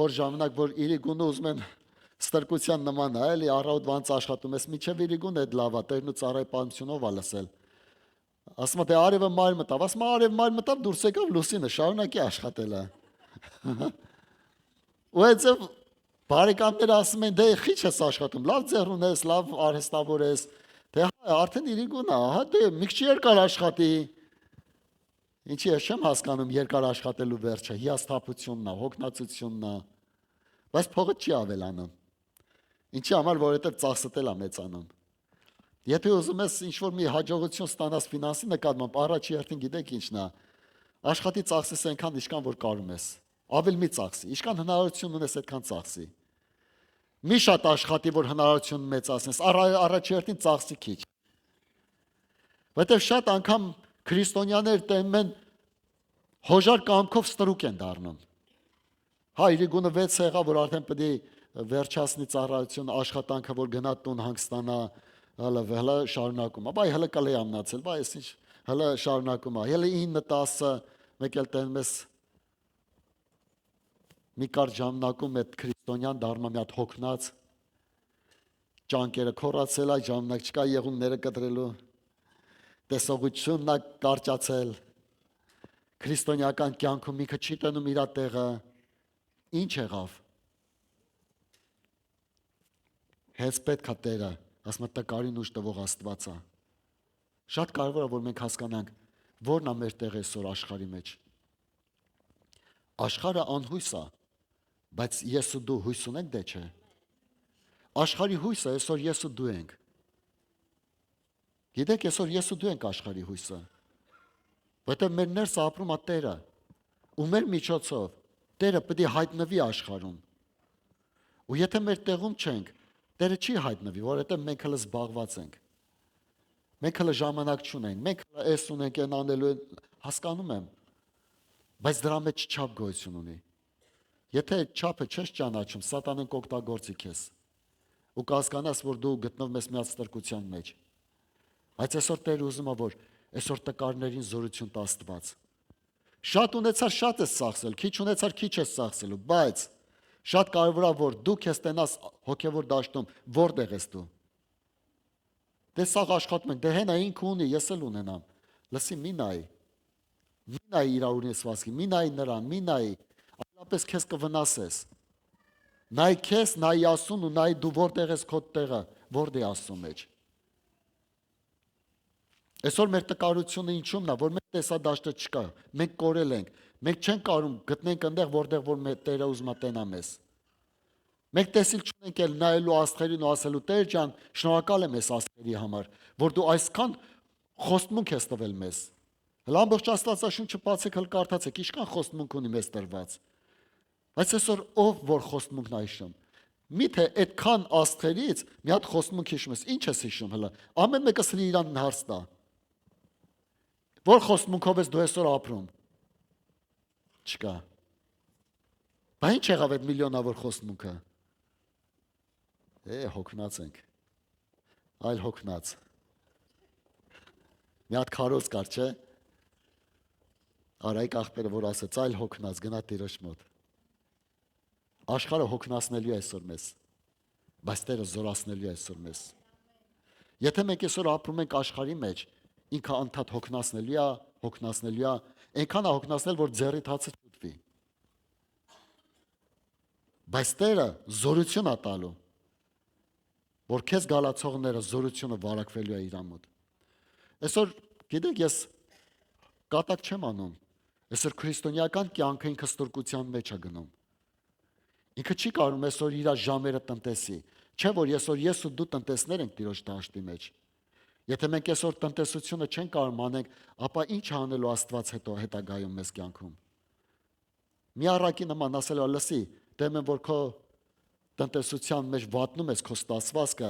որ ժամանակ որ իրիկունը ուզում են ստրկության նման է, էլի առավոտվանց աշխատում ես, միջև իրիկուն այդ լավա, Տերն ու ծառայի պատմությունով ա լսել։ Ասում է դե արևը մայր մտավ, ասում է արև մայր մտավ, դուրս եկավ լուսինը, շարունակի աշխատելը։ Ու այդպես բարեկամները ասում են դե քիչ ես աշխատում, լավ ձեռուն ես, լավ արհեստավոր ես, դե հա արդեն իրիկուն է, հա դե մի քիչ երկար աշխատի։ Ինչի ես չեմ հասկանում երկար աշխատելու վերջը, հիասթափությունն է, հոգնածությունն է, բայց փողը չի ավելանում։ Ինչի համար, որովհետև ծախսել է մեծանում։ Եթե ուզում ես ինչ-որ մի հաջողություն ստանաս ֆինանսի նկատմամբ, առաջի հերթին գիտեք ինչն է, աշխատի ծախսես այնքան, ինչքան որ կարում ես։ Ավել մի ծախսի, ինչքան հնարավորություն ունես, այդքան ծախսի։ Մի շատ աշխատի, որ հնարավորություն մեծացնես, առաջի հերթին ծախսի քիչ։ Որտեվ շատ անգամ քրիստոնյաներ տենում են հոժար կամքով ստրուկ են դառնում։ Հա, իրիկունը 6 եղավ, որ արդեն պետք է վերջացնի ծառայություն, աշխատանքը, որ գնա տուն հանգստանա, հələ շարունակում է։ Բայ հələ կլե ամնացել, բայ ես ինչ, հələ շարունակում է։ Հələ 9-10 մեկ էլ տենում ես մի կարճ ժամանակում այդ քրիստոնյան դառնում է մի հատ հոգնած, ճանկերը քորացել է, ժամանակ չկա եղունները կտրելու, տեսողությունն է կարճացել, քրիստոնեական կյանքում ինքը չի տնում իր տեղը, ինչ եղավ։ Հենց պետք է Տերը, ասում է տկարին ուժ տվող Աստված է։ Շատ կարևոր է, որ մենք հասկանանք, որն է մեր տեղը այսօր աշխարհի մեջ։ Աշխարհը անհույս է, բայց ես ու դու հույս ունենք դե չէ։ Աշխարհի հույսը այսօր ես ու դու ենք։ Գիտեք, այսօր ես ու դու ենք աշխարհի հույսը։ Որտեղ մեր ներսը ապրում է Տերը, ու մեր միջոցով Տերը պետք է հայտնվի աշխարհում։ Ու եթե մեր տեղում չենք, Տերը չի հայտնվի, որովհետև մենք հələ զբաղված ենք։ Մենք հələ ժամանակ չունենք, մենք հələ էս ունենք այն անելու, հասկանում եմ, բայց դրա մեջ չափ գոյություն ունի։ Եթե այդ չափը չես ճանաչում, սատանան կօգտագործի քեզ։ Ու կհասկանաս, որ դու գտնվում ես մի հատ ստրկության մեջ։ Բայց այսօր Տերը ուզում է, որ այսօր տկարներին զորություն տա Աստված։ Շատ ունեցար, շատ ես ծախսել, քիչ ունեցար, քիչ ես ծախսելու, բայց շատ կարևոր է, որ դու քեզ տենաս հոգևոր դաշտում, որտեղ ես դու։ Դե սաղ աշխատում ենք, դե հենա ինքը ունի, ես էլ ունենամ։ Լսի, մի նայի։ Մի նայի իր ունեցվածքի, մի նայի նրան, մի նայի, այլապես քեզ կվնասես։ Նայ քեզ, նայ Աստծուն ու նայ դու որտեղ ես քո տեղը, որտեղ է Աստծո մեջ։ Այսօր մեր տկարությունը ինչումն է, որ մեր տեսադաշտը չկա, մենք կորել ենք, մենք չենք կարող գտնենք այնտեղ, որտեղ որ մեր Տերը ուզում է տենա մեզ։ Մենք տեսիլ չունենք էլ նայելու աստղերին ու ասելու Տեր ջան, շնորհակալ եմ այս աստղերի համար, որ դու այսքան խոստմունք ես տվել մեզ։ Հələ ամբողջ Աստվածաշունչը բացեք, հələ կարդացեք, ինչքան խոստմունք ունի մեզ տրված։ Բայց այսօր ով որ խոստմունքն է հիշում։ Միթե այդքան աստղերից մի հատ խոստմունք հիշում ես, ինչ ես հիշում հələ։ Ամեն մեկը սրի իրան հարց տա։ Որ խոստմունքով ես դու այսօր ապրում։ Չկա։ Բայց ինչ եղավ այդ միլիոնավոր խոստմունքը։ Հոգնած ենք։ Այլ հոգնած։ Մի հատ քարոզ կար, չէ՞։ Արայք աղբերը որ ասեց, այլ հոգնած, գնա Տիրոջ մոտ։ Աշխարհը հոգնածնելու է այսօր մեզ, բայց Տերը զորացնելու է այսօր մեզ։ Եթե մենք այսօր ապրում ենք աշխարհի մեջ, ինքը անդադ հոգնածնելու է, այնքան է հոգնածնել, որ ձեռիդ հացը չուտվի։ Բայց Տերը զորություն է տալու, որ քեզ գալացողները զորությունը վարակվելու է իր մոտ։ Այսօր գիտեք, ես կատակ չեմ անում, այսօր քրիստոնեական կյանքը ինքը ստրկության մեջ է գնում։ Ինքը չի կարող այսօր իր ժամերը տնտեսի, չէ որ այսօր ես ու դու տնտեսներ ենք Տիրոջ դաշտի մեջ։ Եթե մենք այսօր տնտեսությունը չենք կարող անենք, ապա ինչ անելու Աստված հետագայում մեզ կյանքում։ Մի առակի նման ասելու լսի, դեմ եմ որ քո տնտեսության մեջ վատնում ես քո ստացվածքը,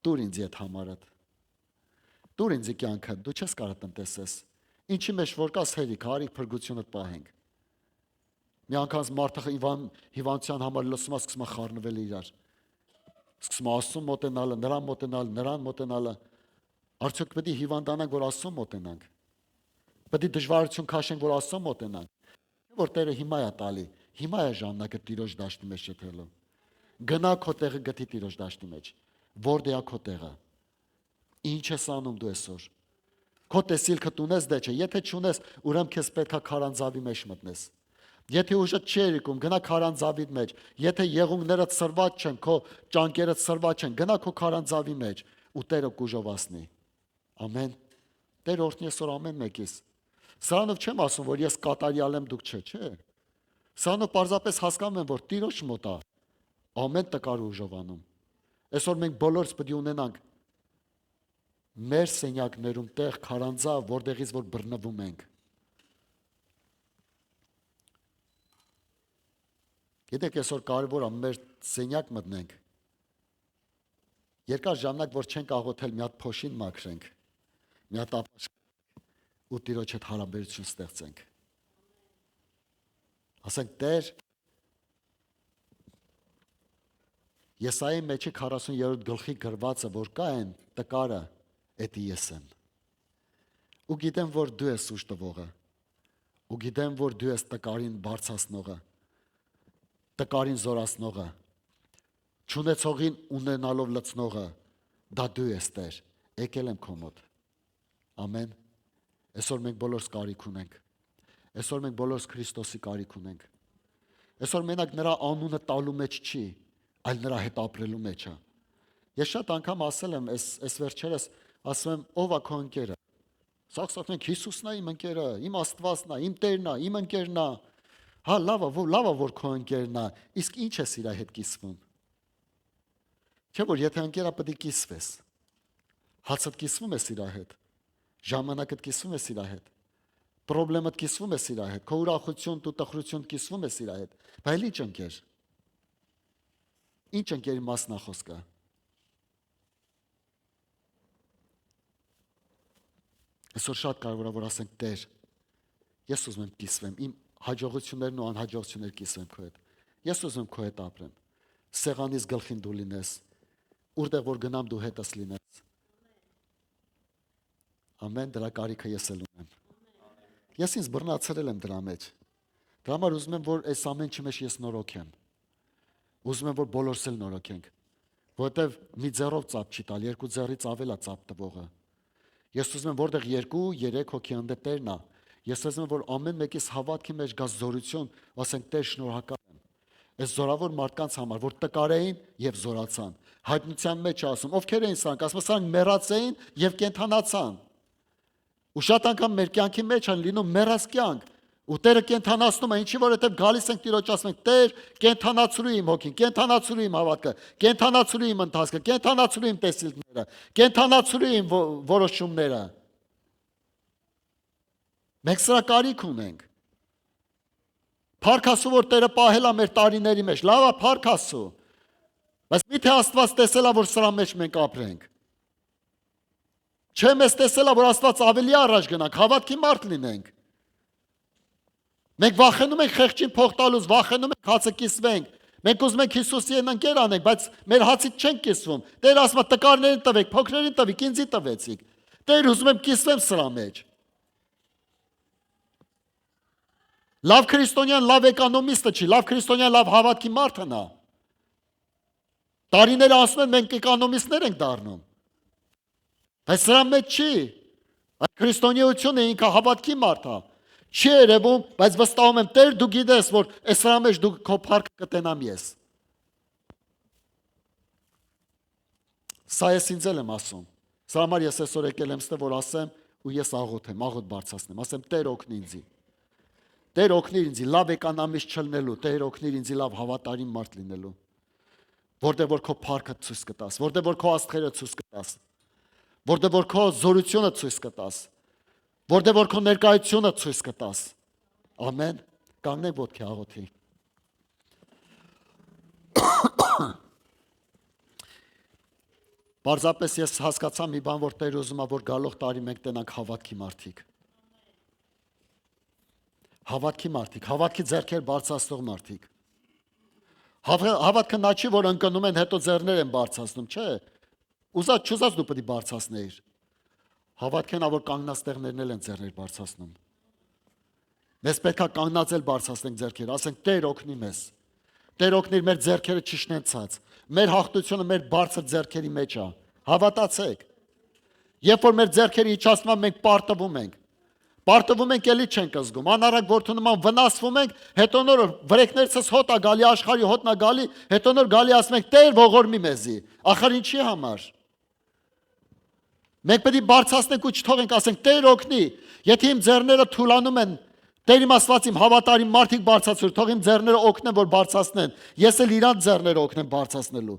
դուր ինձ այդ համարդ։ Դուր ինձ կյանքը, դու չես կարող տնտեսես։ Ինչի մեջ որ կաս հերիք, արի փրկությունդ պահենք։ Մի անգամ մարդը հիվանդության համար լսում է, սկսում է խառնվել իրար։ Սկսում է Աստծուն մոտենալը, նրան մոտենալը, նրան մոտենալը։ Արդյոք պետք է հիվանդանանք, որ Աստծուն մոտենանք։ Պետք է դժվարություն քաշենք, որ Աստծուն մոտենանք։ Որ Տերը հիմա է տալի, հիմա է ժամանակը Տիրոջ դաշտի մեջ շփվելու։ Գնա քո տեղը գտի Տիրոջ դաշտի մեջ։ Որտե՞ղ է քո տեղը։ Ինչ ես անում դու այսօր։ Քո տեսիլքը տունես դե չէ, եթե չունես, ուրեմն քեզ պետքա քարանձավի մեջ մտնես։ Եթե ուժը չի երիկում, գնա քարանձավի մեջ։ Եթե եղունգներդ սրված չեն, քո ճանկերդ սրված չեն, գնա քո քարանձավի մեջ ու Տերը կուժովացնի։ Ամեն։ Տեր օրհնի այսօր ամեն մեկիս։ Սրանով չեմ ասում, որ ես կատարյալ եմ, դուք չէ։ Սրանով պարզապես հասկանում եմ, որ Տիրոջ մոտ է ամեն տկար ուժովանում։ Այսօր մենք բոլորս պետք է ունենանք մեր սենյակներում տեղ քարանձավ, որտեղից որ բռնվում ենք։ Գիտեք, այսօր կարևոր է մեր սենյակ մտնենք։ Երկար ժամանակ որ չենք աղոթել, մի հատ փոշին մաքրենք, մի հատ ապաշխ ու Տիրոջ հետ հարաբերություն ստեղծենք։ Ասենք Տեր, Եսայի մեջի 40-րդ գլխի գրվածը, որ կա են տկարը, էդի ես եմ։ Ու գիտեմ, որ դու ես ուժ տվողը։ Ու գիտեմ, որ դու ես տկարին բարձրացնողը, տկարին զորացնողը, չունեցողին ունենալով լցնողը, դա դու ես Տեր, եկել եմ քո մոտ։ Ամեն։ Այսօր մենք բոլորս կարիք ունենք։ Այսօր մենք բոլորս Քրիստոսի կարիք ունենք։ Այսօր մենակ նրա անունը տալու մեջ չի, այլ նրա հետ ապրելու մեջ է։ Ես շատ անգամ ասել եմ, այս վերջերս ասում եմ, ով է քո ընկերը։ Սաղ մենք Հիսուսն է իմ ընկերը, իմ Աստվածն է, իմ Տերն է, իմ ընկերն է։ Հա, լավ է, որ քո ընկերն է, իսկ ինչ ես իր հետ կիսվում։ Չէ՞ որ եթե ընկերա պետք է կիսվես, հացդ կիսվում ես իր հետ, ժամանակդ կիսվում ես իր հետ, պրոբլեմդ կիսվում ես իր հետ, քո ուրախություն ու տխրություն կիսվում ես իր հետ, բայց ինչ ընկեր։ Ինչ ընկերի մասն է խոսքը։ Այսօր շատ կարևոր է որ ասենք Տեր, ես ուզում եմ կիսվեմ, իմ հաջողություններն ու անհաջողությունները կիսվեմ քո հետ։ Ես ուզում եմ քո հետ ապրեմ։ Սեղանից գլխին դու լինես, որտեղ որ գնամ դու հետս լինես։ Ամեն, դրա կարիքը ես էլ ունեմ։ Ես ինձ բռնացրել եմ դրա մեջ։ Դրա համար ուզում եմ որ այս ամենի մեջ ես նորոգ եմ։ Ուզում եմ որ բոլորս էլ նորոգենք, որովհետև մի ձեռով ծափ չի տալ, երկու ձեռից ավել է ծափ տվողը։ Ես ուզում եմ որտեղ 2-3 հոգի հանդեպ Տերն է, ես ուզում եմ որ ամեն մեկիս հավատքի մեջ գա զորություն, ասենք Տեր շնորհակալ եմ։ Այս զորավոր մարդկանց համար, որ տկար էին եւ զորացան։ Հայտնության մեջ ասում, ովքեր էին սրանք, ասում սրանք մեռած էին եւ կենթանացան։ Ու շատ անգամ մեր կյանքի մեջ են լինում մեռած կյանք, ու Տերը կենթանացնում է, ինչի որովհետև գալիս ենք Տիրոջ ասում ենք, Տեր, կենթանացրու իմ հոգին, կենթանացրու իմ հավատքը, կենթանացրու իմ ընթացքը, կենթանացրու իմ տեսիլքները, կենթանացրու իմ որոշումները։ Մենք սրա կարիք ունենք։ Փառք Աստծո, որ Տերը պահել է մեր տարիների մեջ, լավ է, փառք Աստծո։ Բայց միթե Աստված տեսել է, որ սրա մեջ մենք ապրենք։ Չէ, մեզ տեսել է, որ Աստված ավելի առաջ գնանք, հավատքի մարդ լինենք։ Մենք վախենում ենք խեղճին փող տալուց, վախենում ենք հացը կիսվենք։ Մենք ուզում ենք Հիսուսի հետ ընկեր անենք, բայց մեր հացից չենք կիսվում։ Տեր ասում է տկարներին տվեք, փոքրերին տվեք, ինձի տվեցիք։ Տեր ուզում եմ կիսվեմ սրա մեջ։ Լավ քրիստոնյան լավ էկոնոմիստը չի, լավ քրիստոնյան լավ հավատքի մարդն է։ Տարիները ասում են մենք էկոնոմիստներ ենք դառնում։ Բայց սրա մեջ չի։ Այդ քրիստոնեությունը ինքը հավատքի մարդ է։ Չի երևում, բայց վստահում եմ Տեր դու գիտես, որ այս սրա մեջ դու քո փառքը կտենամ ես։ Սա ես ինձ եմ ասում։ Սա համար ես այսօր եկել եմ ստե, որ ասեմ ու ես աղոթեմ, աղոթ բարձրացնեմ, ասեմ Տեր օգնի ինձ։ Տեր օգնիր ինձ լավ էկոնոմիստ չլինելու, Տեր օգնիր ինձ լավ հավատարիմ մարդ լինելու։ Որտեղ որ քո փառքը ցույց կտաս, որտեղ որ քո աստղերը ցույց կտաս, որտեղ որ քո զորությունը ցույց կտաս, որտեղ որ քո ներկայությունը ցույց կտաս։ Ամեն։ Կանգնեք ոտքի աղոթի։ Պարզապես ես հասկացա մի բան, որ Տեր ուզում է, որ գալող տարի մենք տենանք հավատքի մարդիկ։ Հավատքի մարդիկ, հավատքի ձեռքեր բարձրացնող մարդիկ։ Հավատքը նա չի, որ ընկնում են, հետո ձեռներ են բարձրացնում, չէ։ Ուզած չուզած դու պետք է բարձրացնեիր։ Հավատքն է, որ կանգնած տեղներն են ձեռներ բարձրացնում։ Մեզ պետք է կանգնածել բարձրացնենք ձեռքեր, ասենք Տեր օգնի մեզ։ Տեր օգնիր մեր ձեռքերը չշնեցած։ Մեր հաղթությունը մեր բարձր ձեռքերի մեջ է։ Հավատացեք։ Երբ որ մեր ձեռքերը իջացնում են, մենք պարտվում ենք։ Պարտվում ենք, էլի չենք զգում։ Անառակ որդունման վնասվում ենք, հետո նոր վրեքներցս հոտ է գալի, աշխարհի հոտնա գալի, հետո նոր գալի ասում ենք Տեր ողորմի մեզի։ Ախր ինչի համար։ Մենք պետք է բարձրացնենք ու չթողենք, ասենք Տեր օգնի։ Եթե իմ ձեռները թուլանում են, Տեր իմ Աստված իմ հավատարիմ մարդիկ բարձրացուր, թող իմ ձեռները օգնեն, որ բարձրացնեն։ Ես էլ իրանց ձեռները օգնեմ բարձրացնելու։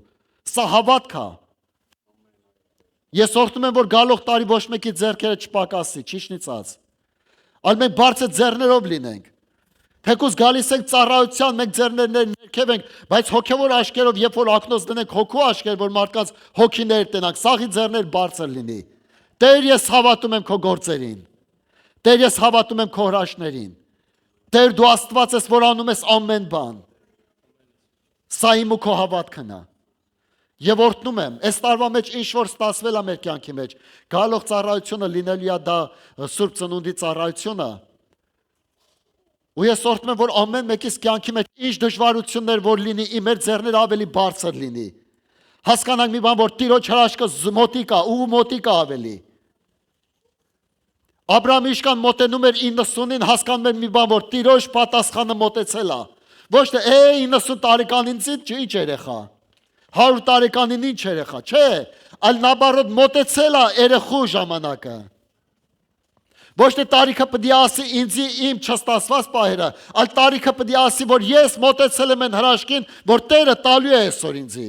Սա հավատք է։ Ես օրհնում եմ, որ գալող տարի ոչ մեկի ձեռքերը չպակասի, չիշնիցած։ Այլ մենք բարձր ձեռներով լինենք։ Թեկուզ գալիս ենք ծառայության, մենք ձեռներներ ներքև ենք, բայց հոգևոր աշկերով, երբ որ ակնոց դնենք հոգու աշկեր, որ մարդկանց հոգիներ տնանք, սաղի ձեռներ բարձր լինի։ Տեր, ես հավատում եմ քո գործերին։ Տեր, ես հավատում եմ քո հրաշքներին։ Տեր, դու Աստված ես, որ անում ես ամեն բան։ Սա իմ ու քո հավատքն է։ Եվ օրհնում եմ, այս տարվա մեջ ինչ որ ստացվել է մեր կյանքի մեջ, գալող ծառայությունը լինելու է դա Սուրբ Ծնունդի ծառայությունը։ Ու ես օրհնում եմ, որ ամեն մեկիս կյանքի մեջ ինչ դժվարություններ որ լինի, մեր ձեռները ավելի բարձր լինի։ Հասկանանք մի բան, որ Տիրոջ հրաշքը մոտիկ է, ու մոտիկ է ավելի։ Աբրահամի իշքան մոտենում էր 90-ին, հասկանում էր մի բան, որ Տիրոջ պատասխանը մոտեցել է։ Ոչ թե 90 տարեկանին ինչ երեխա։ 100 տարեկանին ինչ երեխա, չէ, այլ նաբարոդ մոտեցել է երեխու ժամանակը։ Ոչ թե տարիքը պետք է ասի ինձի իմ չստացված պահերը, այլ տարիքը պետք է ասի, որ ես մոտեցել եմ այն հրաշքին, որ Տերը տալու է այսօր ինձի։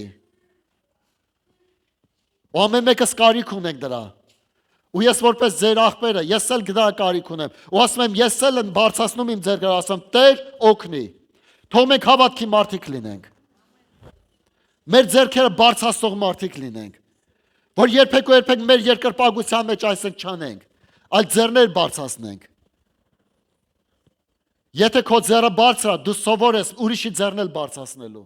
Ու ամեն մեկս կարիք ունենք դրա։ Ու ես որպես ձեր աղբերը, ես էլ դրա կարիք ունեմ։ Ու ասում եմ, ես էլ եմ բարձրացնում իմ ձեռքերը, ասում Տեր օգնի։ Թող մենք հավատքի մարդիկ լինենք։ Մեր ձեռքերը բարձրացնող մարդիկ լինենք, որ երբեք ու երբեք մեր երկրպագության մեջ այսինքն չանենք, այլ ձեռներ բարձրացնենք։ Եթե քո ձեռը բարձր է, դու սովոր ես ուրիշի ձեռն էլ բարձրացնելու։